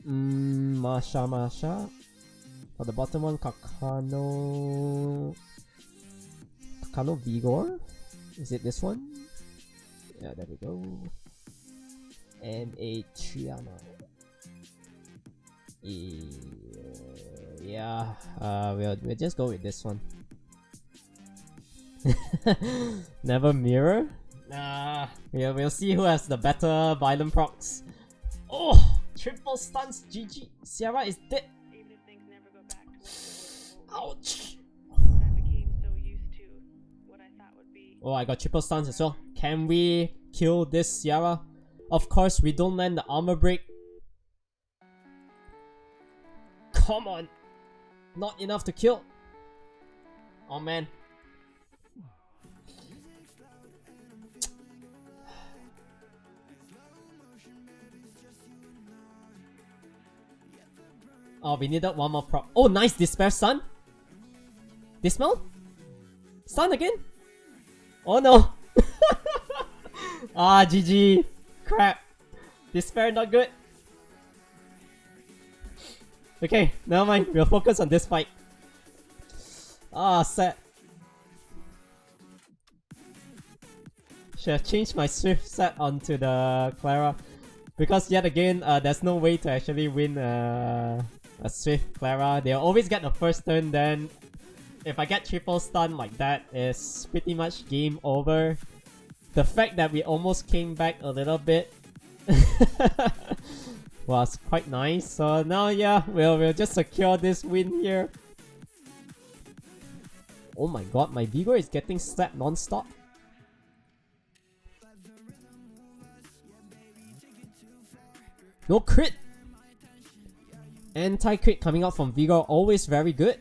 Masha. For the bottom one, Carcano Vigor? Is it this one? Yeah, there we go. And a Triana. Yeah, we'll just go with this one. Never mirror? We'll see who has the better violent procs. Oh! Triple stuns, GG. Sierra is dead. Ouch! Oh, I got triple stuns as well. Can we kill this Sierra? Of course, we don't land the armor break. Come on! Not enough to kill. Oh man. Oh, we needed one more prop. Oh, nice! Despair stun! Dismount? Stun again? Oh no! GG! Crap! Despair not good. Okay, never mind. We'll focus on this fight. Sad. Should have changed my Swift set onto the Clara. Because yet again, there's no way to actually win a Swift Clara. They'll always get the first turn, then if I get triple stun like that, it's pretty much game over. The fact that we almost came back a little bit was quite nice. So now, yeah, we'll just secure this win here. Oh my god, my Vigor is getting slapped non-stop. No crit! Anti-crit coming out from Vigor, always very good.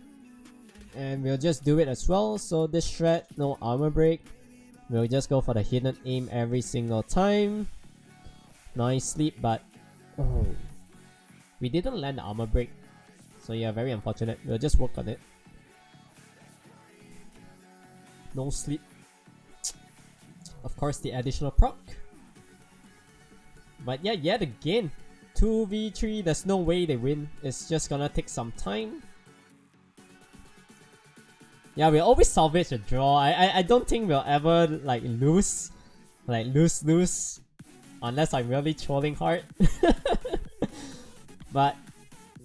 And we'll just do it as well. So this shred, no armor break. We'll just go for the hidden aim every single time. Nice sleep, but oh, we didn't land the armor break. So yeah, very unfortunate. We'll just work on it. No sleep. Of course, the additional proc. But yeah, yet again, 2v3, there's no way they win. It's just gonna take some time. Yeah, we always salvage a draw. I don't think we'll ever like lose. Like lose. Unless I'm really trolling hard. But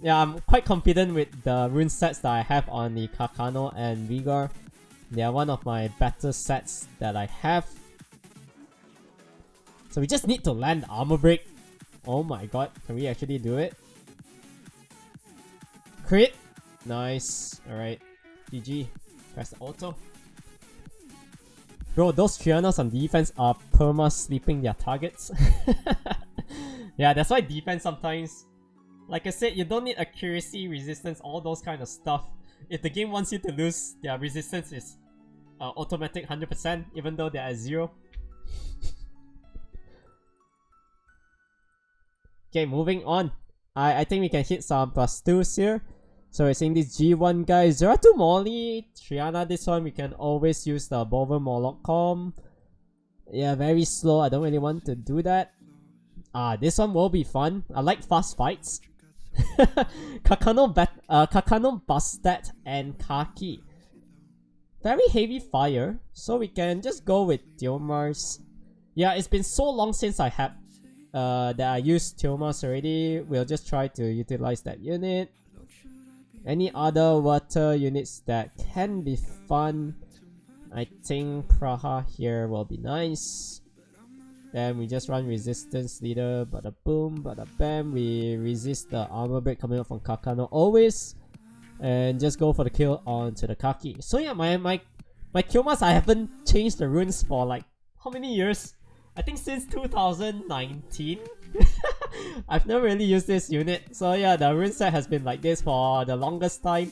yeah, I'm quite confident with the rune sets that I have on the Carcano and Vigor. They are one of my better sets that I have. So we just need to land armor break. Oh my god, can we actually do it? Crit! Nice. Alright. GG. Press the auto. Bro, those Trianas on defense are perma sleeping their targets. Yeah, that's why defense sometimes, like I said, you don't need accuracy, resistance, all those kind of stuff. If the game wants you to lose, their resistance is automatic 100%, even though they're at 0. Okay, moving on. I think we can hit some +2s here. So we're seeing this G1 guy, Zeratu Molly, Triana, this one we can always use the Bover Morlock Com. Yeah, very slow, I don't really want to do that. This one will be fun. I like fast fights. Carcano Bastet and Kaki. Very heavy fire, so we can just go with Theomars. Yeah, it's been so long since I had that I used Theomars already. We'll just try to utilize that unit. Any other water units that can be fun? I think Praha here will be nice. Then we just run resistance leader, bada boom, bada bam. We resist the armor break coming up from Carcano always. And just go for the kill onto the Kaki. So yeah, my Kyomas, I haven't changed the runes for like how many years? I think since 2019. I've never really used this unit. So yeah, the rune set has been like this for the longest time.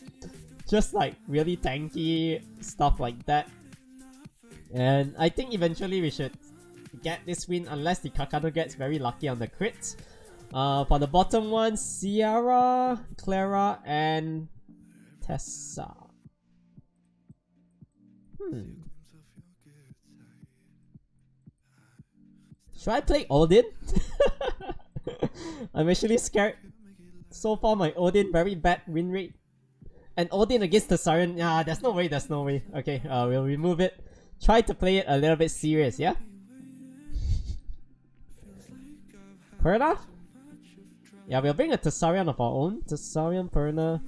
Just like really tanky stuff like that. And I think eventually we should get this win unless the Carcano gets very lucky on the crits. For the bottom one, Ciara, Clara, and Tessa. Should I play Odin? I'm actually scared. So far my Odin very bad win rate. And Odin against the Siren, yeah, there's no way, there's no way. Okay, we'll remove it. Try to play it a little bit serious, yeah? Perna? Yeah, we'll bring a Tessarion of our own. Tessarion, Perna,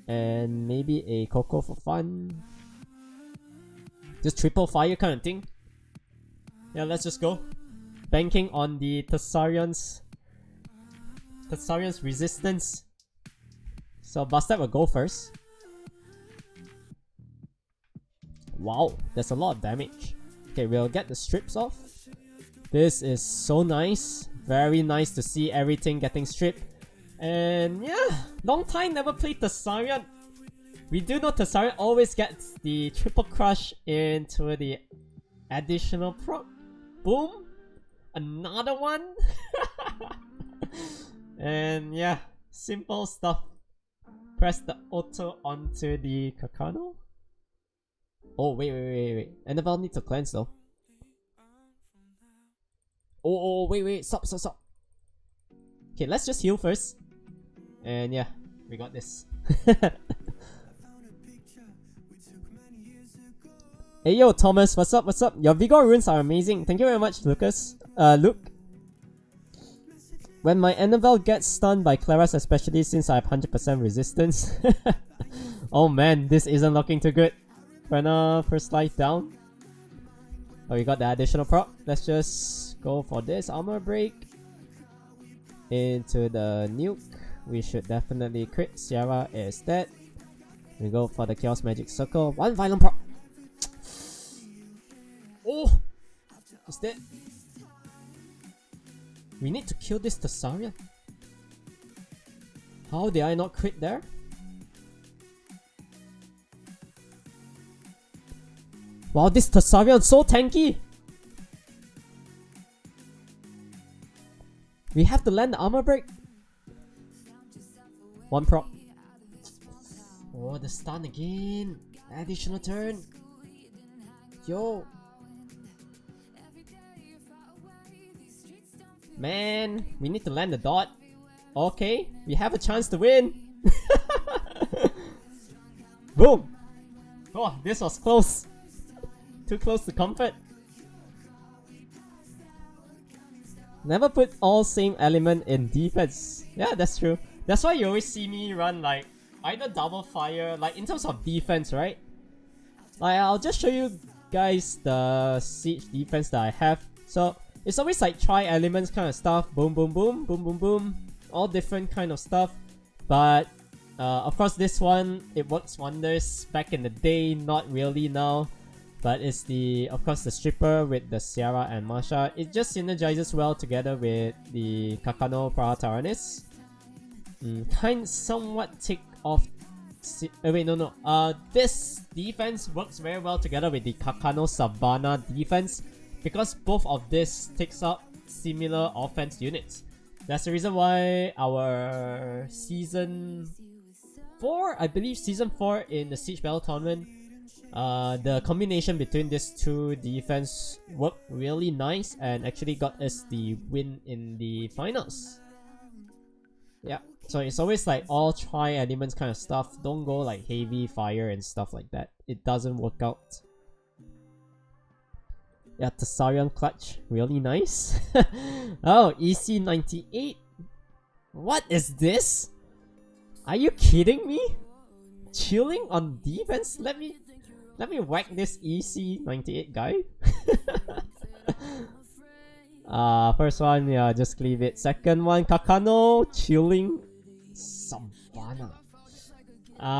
and maybe a Coco for fun. Just triple fire kind of thing. Yeah, let's just go. Banking on the Tessarion's resistance. So Bastard will go first. Wow, there's a lot of damage. Okay, we'll get the strips off. This is so nice. Very nice to see everything getting stripped. And yeah, long time never played Tessarion. We do know Tessarion always gets the triple crush into the additional proc. Boom! Another one! And yeah, simple stuff. Press the auto onto the Carcano. Oh, wait. Annabelle needs to cleanse though. Oh, wait. Stop. Okay, let's just heal first. And yeah, we got this. Hey yo, Thomas, what's up? Your Vigor runes are amazing. Thank you very much, Lucas. Luke. When my Annabelle gets stunned by Clara's, especially since I have 100% resistance. Oh man, this isn't looking too good. Ferna, first life down. Oh, we got the additional proc. Let's just go for this armor break. Into the nuke. We should definitely crit. Ciara is dead. We go for the Chaos Magic Circle. One violent proc. Oh! He's dead. We need to kill this Tessarion. How did I not crit there? Wow, this Tessarion is so tanky! We have to land the armor break. One proc. Oh, the stun again. Additional turn. Yo. Man, we need to land the dot. Okay, we have a chance to win. Boom. Oh, this was close. Too close to comfort. Never put all same element in defense. Yeah, that's true. That's why you always see me run like either double fire, like in terms of defense, right? Like I'll just show you guys the siege defense that I have. So it's always like tri elements kind of stuff. Boom, boom, boom, boom, boom, boom. All different kind of stuff. But of course this one, it works wonders back in the day, not really now. But it's the, of course, the stripper with the Ciara and Masha. It just synergizes well together with the Carcano Taranis. Kind somewhat tick off. Wait, no. This defense works very well together with the Carcano Savannah defense because both of this takes up similar offense units. That's the reason why our season 4, I believe season 4 in the Siege Battle Tournament, the combination between these two defense worked really nice and actually got us the win in the finals. Yeah, so it's always like all tri-elements kind of stuff. Don't go like heavy fire and stuff like that. It doesn't work out. Yeah, Tessarion clutch, really nice. Oh, EC98. What is this? Are you kidding me? Chilling on defense? Let me whack this EC98 guy. First one, yeah, just leave it. Second one, Carcano, chilling. Savannah.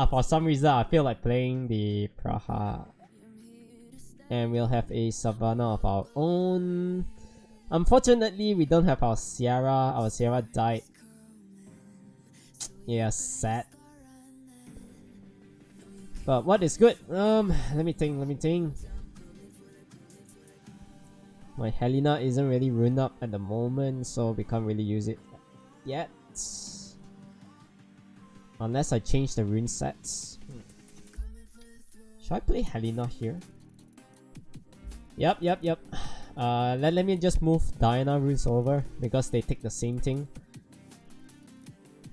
For some reason, I feel like playing the Praha. And we'll have a Savannah of our own. Unfortunately, we don't have our Ciara. Our Ciara died. Yeah, sad. But what is good? Let me think. My Helena isn't really ruined up at the moment, so we can't really use it yet. Unless I change the rune sets. Should I play Helena here? Yep. Let me just move Diana runes over because they take the same thing.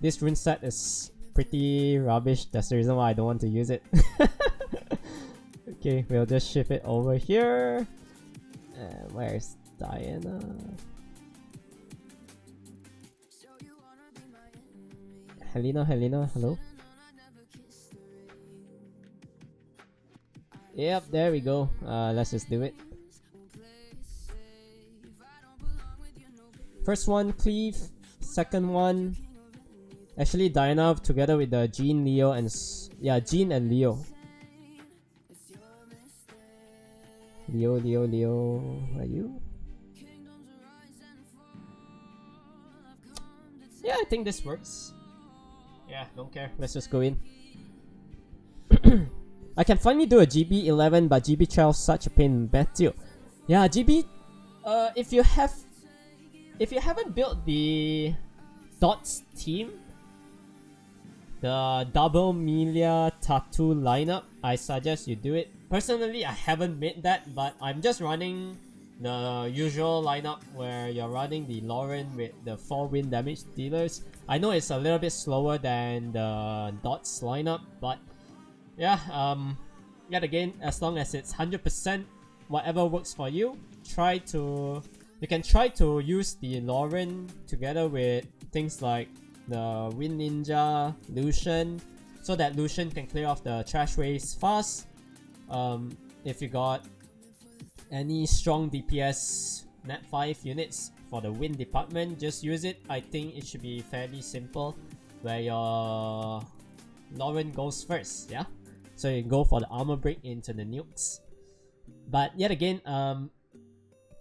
This rune set is pretty rubbish. That's the reason why I don't want to use it. Okay, we'll just shift it over here. Where's Diana? Helena, hello? Yep, there we go. Let's just do it. First one, Cleave. Second one, actually Diana together with the Jean, Leo, and Jean and Leo. Leo, are you? Yeah, I think this works. Yeah, don't care. Let's just go in. I can finally do a GB 11, but GB 12 such a pain in battle. Yeah, GB. If you haven't built the Dots team, the double Melia tattoo lineup, I suggest you do it. Personally, I haven't made that, but I'm just running the usual lineup where you're running the Lauren with the 4 wind damage dealers. I know it's a little bit slower than the Dots lineup, but yeah, yet again, as long as it's 100%, whatever works for you, you can try to use the Lauren together with things like the Wind Ninja, Lucian, so that Lucian can clear off the trash waves fast. If you got any strong DPS Nat 5 units for the wind department, just use it. I think it should be fairly simple, where your Lauren goes first, yeah? So you go for the armor break into the nukes. But yet again,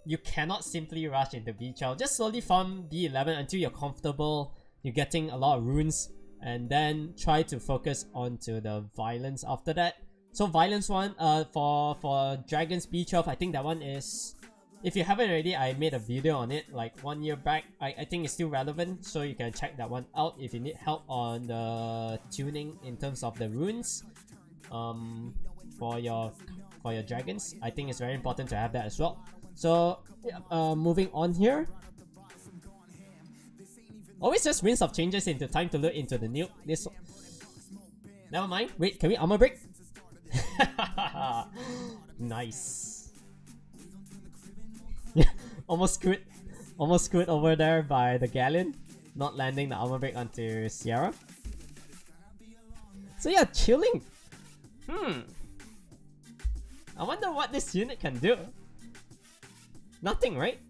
you cannot simply rush into B12. Just slowly farm B11 until you're comfortable, you're getting a lot of runes, and then try to focus onto the violence after that. So violence one, for Dragons B12, I think that one is, if you haven't already, I made a video on it like 1 year back. I think it's still relevant, so you can check that one out if you need help on the tuning in terms of the runes. For your dragons, I think it's very important to have that as well. So moving on here, always just rinse of changes into time to look into the nuke. This, never mind. Wait, can we armor break? Nice. Yeah, almost screwed over there by the Galleon, not landing the armor break onto Sierra. So yeah, chilling. I wonder what this unit can do. Nothing, right?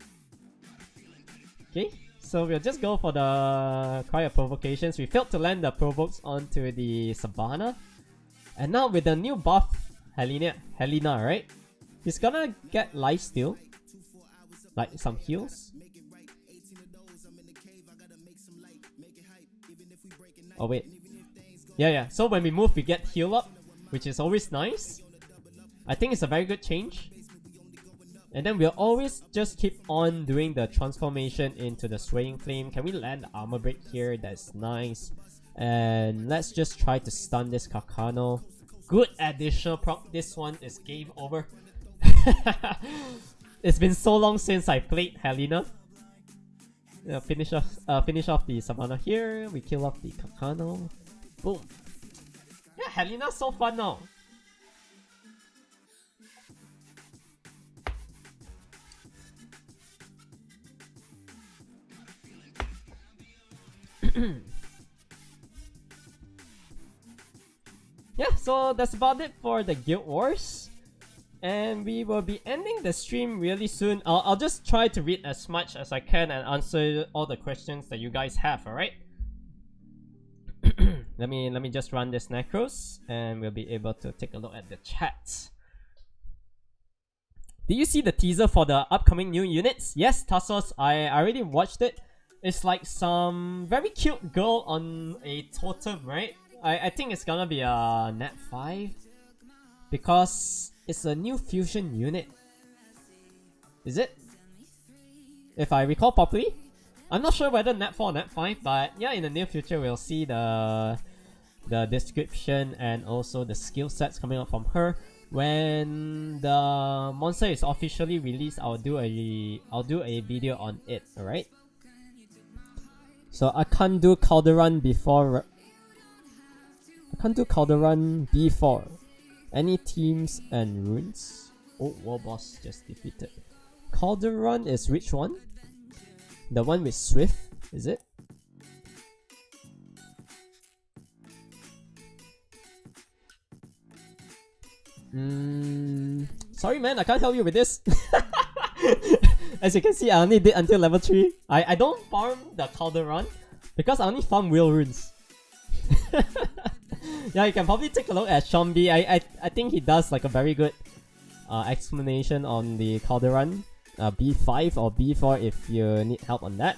Okay, so we'll just go for the Cry of Provocations. We failed to land the provokes onto the Savannah. And now with the new buff, Helena, right? He's gonna get lifesteal, like some heals. Oh wait, yeah. So when we move, we get heal up, which is always nice. I think it's a very good change. And then we'll always just keep on doing the transformation into the Swaying Flame. Can we land the armor break here? That's nice. And let's just try to stun this Carcano. Good additional proc. This one is game over. It's been so long since I played Helena. Finish off the Savannah here. We kill off the Carcano. Boom. Yeah, Helena's so fun now. Yeah, so that's about it for the Guild Wars. And we will be ending the stream really soon. I'll just try to read as much as I can and answer all the questions that you guys have, alright? let me just run this Necros and we'll be able to take a look at the chat. Did you see the teaser for the upcoming new units? Yes, Tassos, I already watched it. It's like some very cute girl on a totem, right? I think it's gonna be a Nat 5. because it's a new fusion unit. Is it? If I recall properly? I'm not sure whether Net 4 or Net 5, but yeah, in the near future we'll see the description and also the skill sets coming out from her. When the monster is officially released, I'll do a video on it, alright? So I can't do Calderon before. I can't do Calderon before. Any teams and runes? Oh, World Boss just defeated. Calderon is which one? The one with Swift, is it? Sorry man, I can't help you with this. As you can see, I only did until level 3. I don't farm the Calderon because I only farm wheel runes. Yeah, you can probably take a look at Shombi. I think he does like a very good explanation on the Calderon. B5 or B4 if you need help on that.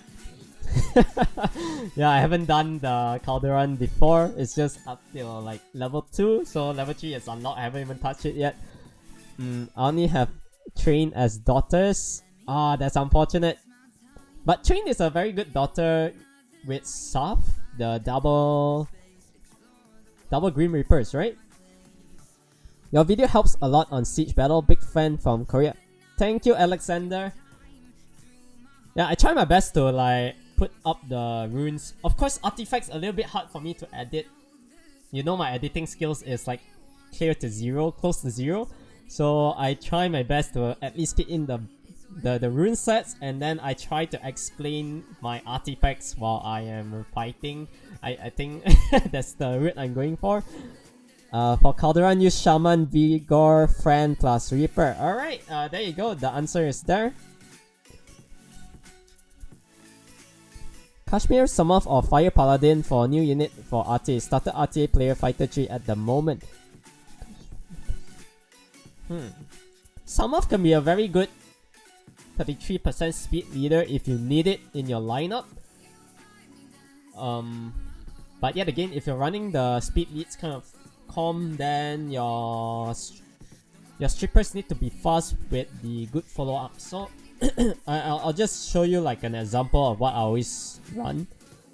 Yeah, I haven't done the Calderon before. It's just up till like level 2, so level 3 is unlocked. I haven't even touched it yet. I only have Train as daughters. That's unfortunate. But Train is a very good daughter with Saf, the double Green Reapers, right? Your video helps a lot on Siege Battle. Big fan from Korea. Thank you, Alexander. Yeah, I try my best to like put up the runes. Of course, artifacts a little bit hard for me to edit. You know, my editing skills is like clear to 0, close to 0. So I try my best to at least fit in the rune sets, and then I try to explain my artifacts while I am fighting. I think that's the route I'm going for. For Calderon, use Shaman, Vigor, Friend plus Reaper. Alright, there you go. The answer is there. Kashmir, Samoth or Fire Paladin for new unit for RTA. Started RTA player fighter 3 at the moment. Samoth can be a very good 33% speed leader if you need it in your lineup. But yet again, if you're running the speed leads kind of comp, then your strippers need to be fast with the good follow-up. So I'll just show you like an example of what I always run.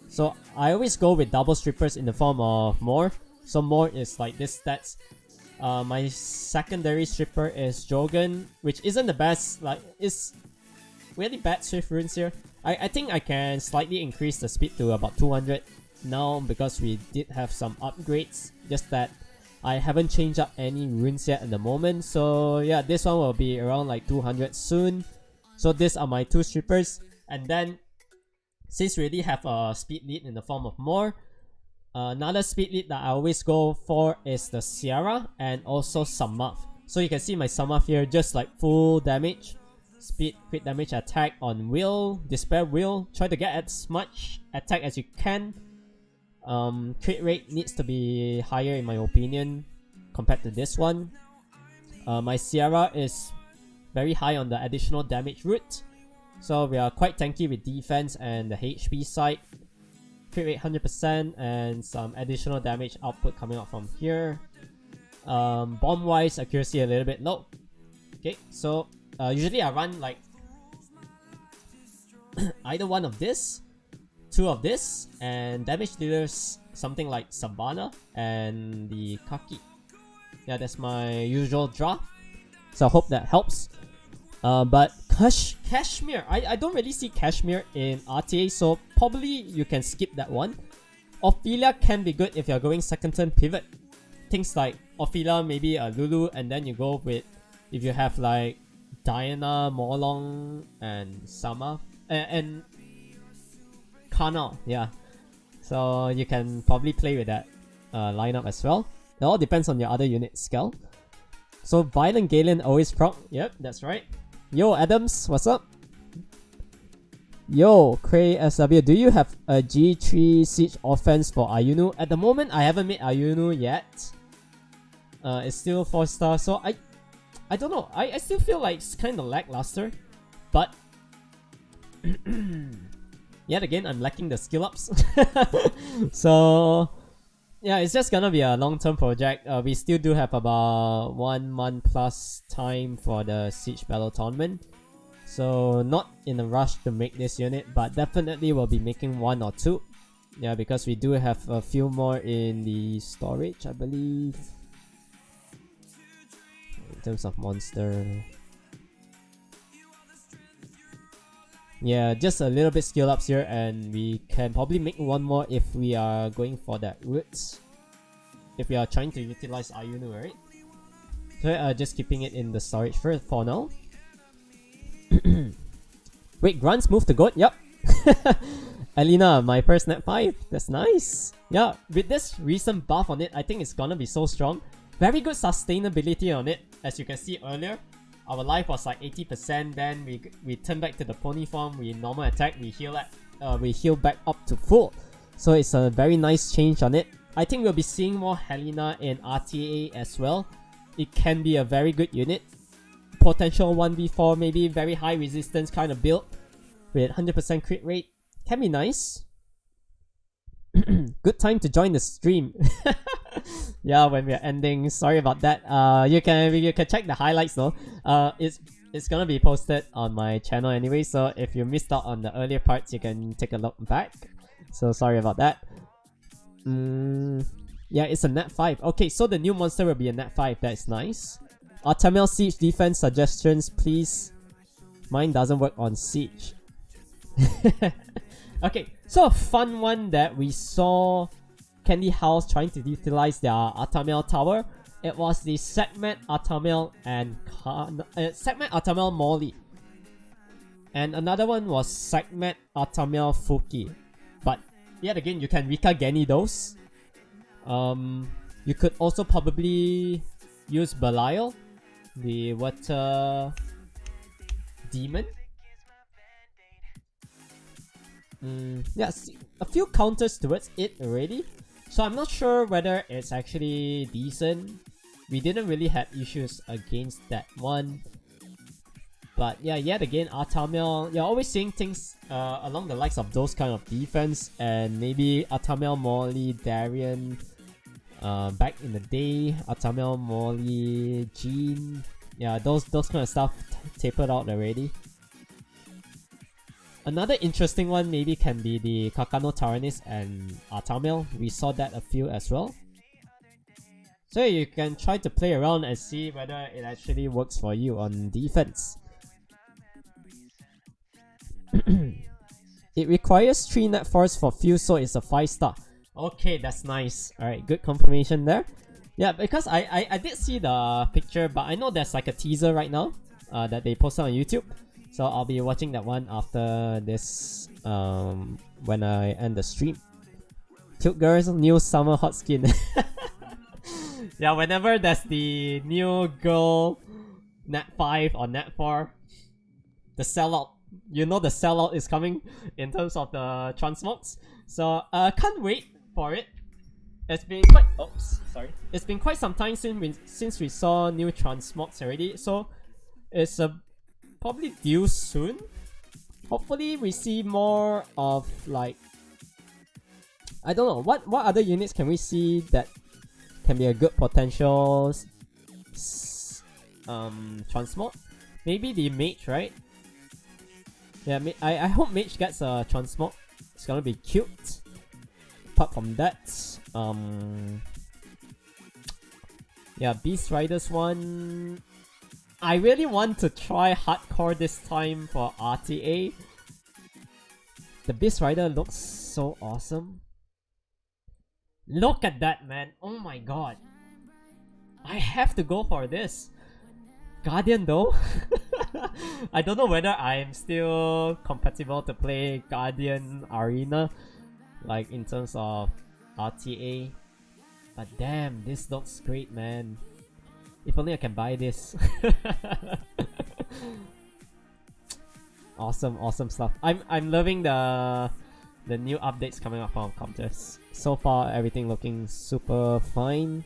So I always go with double strippers in the form of More. So More is like this stats. My secondary stripper is Jogan, which isn't the best. Like, it's really bad Swift runes here. I think I can slightly increase the speed to about 200 now because we did have some upgrades. Just that I haven't changed up any runes yet at the moment. So yeah, this one will be around like 200 soon. So these are my two strippers. And then since we already have a speed lead in the form of More, another speed lead that I always go for is the Sierra and also Samoth. So you can see my Samoth here, just like full damage, speed, crit damage, attack on will, despair will. Try to get as much attack as you can. Crit rate needs to be higher in my opinion compared to this one. My Sierra is very high on the additional damage route. So we are quite tanky with defense and the HP side. Crit rate 100% and some additional damage output coming out from here. Bomb wise, accuracy a little bit low. Okay, so usually I run like either one of this, two of this, and damage dealers something like Savannah and the Kaki. Yeah, that's my usual draft. So I hope that helps. But Kashmir, I don't really see Kashmir in RTA, so probably you can skip that one. Ophelia can be good if you're going second turn pivot. Things like Ophelia, maybe a Lulu, and then you go with, if you have like Diana, Morlong, and Sama, and Karnal, yeah. So you can probably play with that lineup as well. It all depends on your other unit skill. So Violent Galen always proc. Yep, that's right. Yo, Adams, what's up? Yo, Cray SW, do you have a G3 Siege offense for Ayunu? At the moment, I haven't made Ayunu yet. It's still 4 star, so I don't know. I still feel like it's kind of lackluster, but yet again, I'm lacking the skill ups. So yeah, it's just gonna be a long-term project. We still do have about 1 month plus time for the Siege Battle Tournament. So not in a rush to make this unit, but definitely we'll be making 1 or 2. Yeah, because we do have a few more in the storage, I believe. In terms of monster. Yeah, just a little bit skill ups here, and we can probably make 1 more if we are going for that roots. If we are trying to utilize Ayunu, right? So just keeping it in the storage for now. Wait, Grant's moved to goat? Yep. Alina, my first net 5. That's nice. Yeah, with this recent buff on it, I think it's gonna be so strong. Very good sustainability on it. As you can see earlier, our life was like 80%. Then we turn back to the pony form. We normal attack. We heal back up to full. So it's a very nice change on it. I think we'll be seeing more Helena in RTA as well. It can be a very good unit. Potential 1v4, maybe very high resistance kind of build with 100% crit rate. Can be nice. Good time to join the stream. Yeah, when we're ending. Sorry about that. You can check the highlights though. It's gonna be posted on my channel anyway. So if you missed out on the earlier parts, you can take a look back. So sorry about that. Yeah, it's a net 5. Okay, so the new monster will be a net 5. That's nice. Artamel Siege defense suggestions, please. Mine doesn't work on Siege. Okay, so a fun one that we saw Candy House trying to utilize their Artamel tower. It was the Segment Artamel and Segment Artamel Molly. And another one was Segment Artamel Fuki. But yet again, you can Rika Geni those. You could also probably use Belial, the water demon. Yeah, a few counters towards it already. So I'm not sure whether it's actually decent. We didn't really have issues against that one. But yeah, yet again, Artamel, you're always seeing things along the likes of those kind of defense. And maybe Artamel, Molly, Darian, back in the day, Artamel, Molly, Jean. Yeah, those kind of stuff tapered out already. Another interesting one maybe can be the Carcano Taranis and Artamel. We saw that a few as well. So you can try to play around and see whether it actually works for you on defense. It requires 3 net force for fuse, so it's a 5-star. Okay, that's nice. Alright, good confirmation there. Yeah, because I did see the picture, but I know there's like a teaser right now that they posted on YouTube. So I'll be watching that one after this when I end the stream. Cute girls, new summer hot skin. Yeah, whenever there's the new girl net 5 or net 4, the sellout. You know the sellout is coming in terms of the transmogs. So can't wait for it. It's been quite It's been quite some time since we saw new transmogs already. So it's probably due soon. Hopefully we see more of like, I don't know, what other units can we see that can be a good potential transmog? Maybe the Mage, right? Yeah, I hope Mage gets a transmog. It's gonna be cute. Apart from that, yeah, Beast Riders one. I really want to try hardcore this time for RTA. The Beast Rider looks so awesome. Look at that, man. Oh my god. I have to go for this. Guardian though. I don't know whether I'm still compatible to play Guardian Arena, like in terms of RTA. But damn, this looks great, man. If only I can buy this. Awesome stuff. I'm loving the new updates coming up from Comters. So far, everything looking super fine.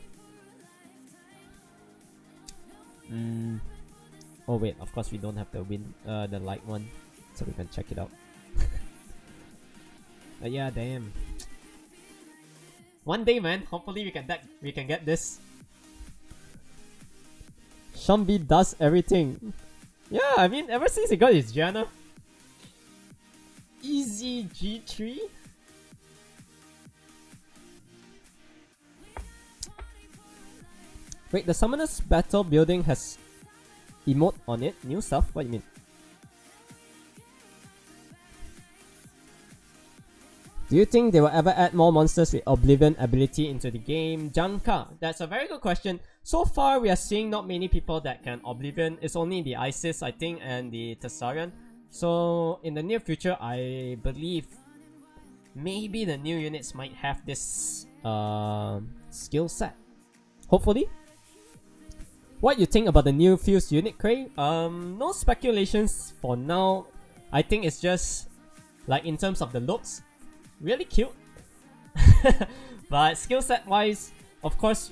Oh wait, of course we don't have the light one, so we can check it out. Yeah, damn. One day, man. Hopefully we can get this. Shumbi does everything. Yeah, I mean, ever since he got his Gianna. Easy G3. Wait, the Summoner's Battle building has emote on it? New stuff? What do you mean? Do you think they will ever add more monsters with Oblivion ability into the game? Janka, that's a very good question. So far, we are seeing not many people that can Oblivion. It's only the Isis, I think, and the Tessarian. So, in the near future, I believe maybe the new units might have this skill set. Hopefully. What you think about the new Fuse unit, Cray? No speculations for now. I think it's just, like, in terms of the looks, really cute. But skill set wise, of course,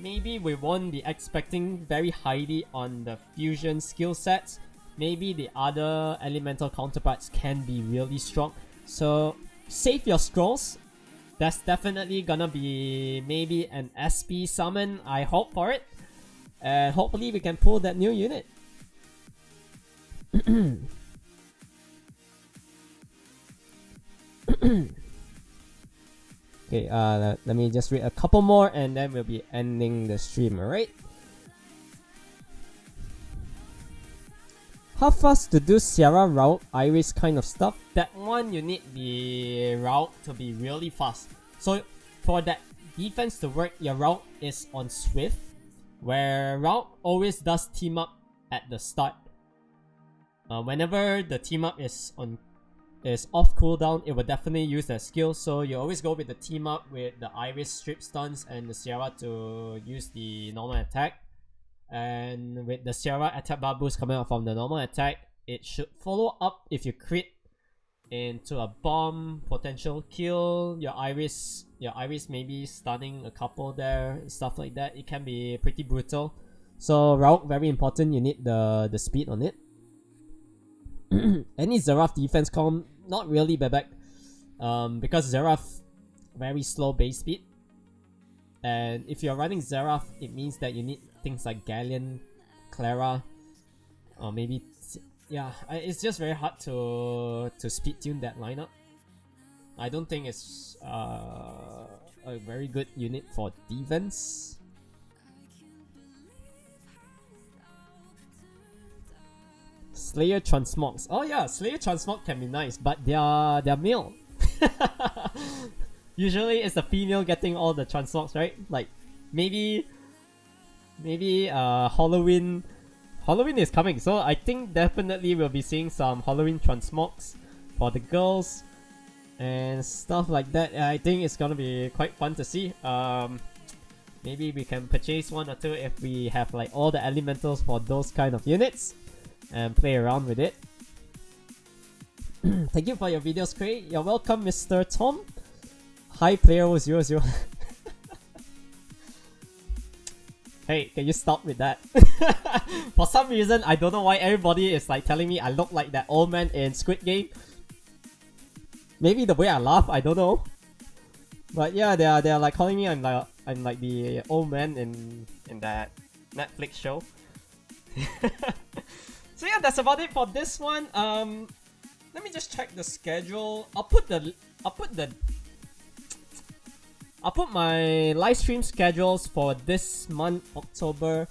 maybe we won't be expecting very highly on the fusion skill sets. Maybe the other elemental counterparts can be really strong. So save your scrolls. That's definitely gonna be maybe an SP summon. I hope for it. And hopefully we can pull that new unit. Okay, let me just read a couple more and then we'll be ending the stream, alright? How fast to do Sierra route, Iris kind of stuff? That one you need the route to be really fast. So for that defense to work, your route is on Swift, where route always does team up at the start. Whenever the team up is off cooldown, it will definitely use that skill. So you always go with the team up with the Iris strip stuns and the Sierra to use the normal attack. And with the Sierra attack bar boost coming out from the normal attack, it should follow up if you crit into a bomb potential kill. Your Iris maybe stunning a couple there, stuff like that. It can be pretty brutal. So route very important. You need the speed on it. Any Xerath defense comp, not really Bebek, because Xerath very slow base speed, and if you're running Xerath, it means that you need things like Galleon, Clara, or maybe yeah, it's just very hard to speed tune that lineup. I don't think it's a very good unit for defense. Slayer transmogs. Oh yeah, Slayer transmog can be nice, but they're male. Usually it's the female getting all the transmogs, right? Like maybe Halloween is coming, so I think definitely we'll be seeing some Halloween transmogs for the girls and stuff like that. I think it's gonna be quite fun to see. Maybe we can purchase one or two if we have like all the elementals for those kind of units and play around with it. Thank you for your videos, Cray. You're welcome, Mr. Tom. Hi, player 00. Hey, can you stop with that? For some reason, I don't know why everybody is like telling me I look like that old man in Squid Game. Maybe the way I laugh, I don't know. But yeah, they are like calling me I'm like the old man in that Netflix show. So yeah, that's about it for this one. Let me just check the schedule. I'll put my live stream schedules for this month, October,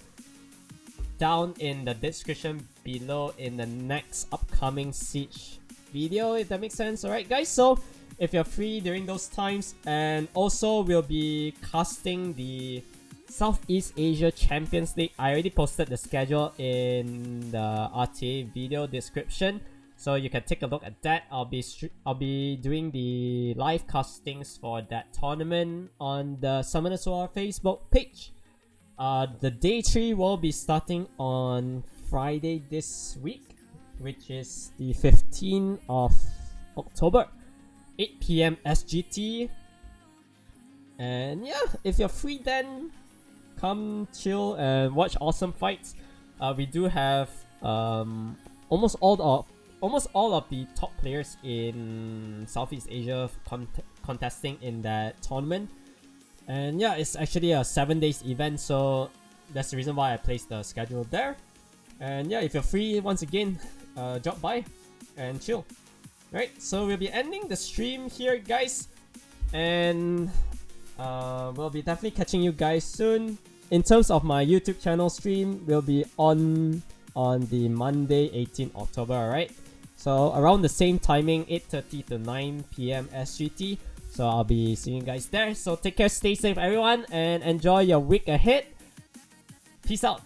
down in the description below in the next upcoming Siege video, if that makes sense. Alright guys, so if you're free during those times, and also we'll be casting the Southeast Asia Champions League. I already posted the schedule in the RTA video description, so you can take a look at that. I'll be doing the live castings for that tournament on the Summoners War Facebook page. The day 3 will be starting on Friday this week, which is the 15th of October, 8 PM SGT. And yeah, if you're free then come chill and watch awesome fights. We do have almost all of the top players in Southeast Asia contesting in that tournament. And yeah, it's actually a 7 days event, so that's the reason why I placed the schedule there. And yeah, if you're free, once again, drop by and chill. Right, so we'll be ending the stream here, guys, and we'll be definitely catching you guys soon. In terms of my YouTube channel stream, will be on the Monday, 18th October, alright? So around the same timing, 8:30 to 9 p.m. SGT. So I'll be seeing you guys there. So take care, stay safe, everyone, and enjoy your week ahead. Peace out.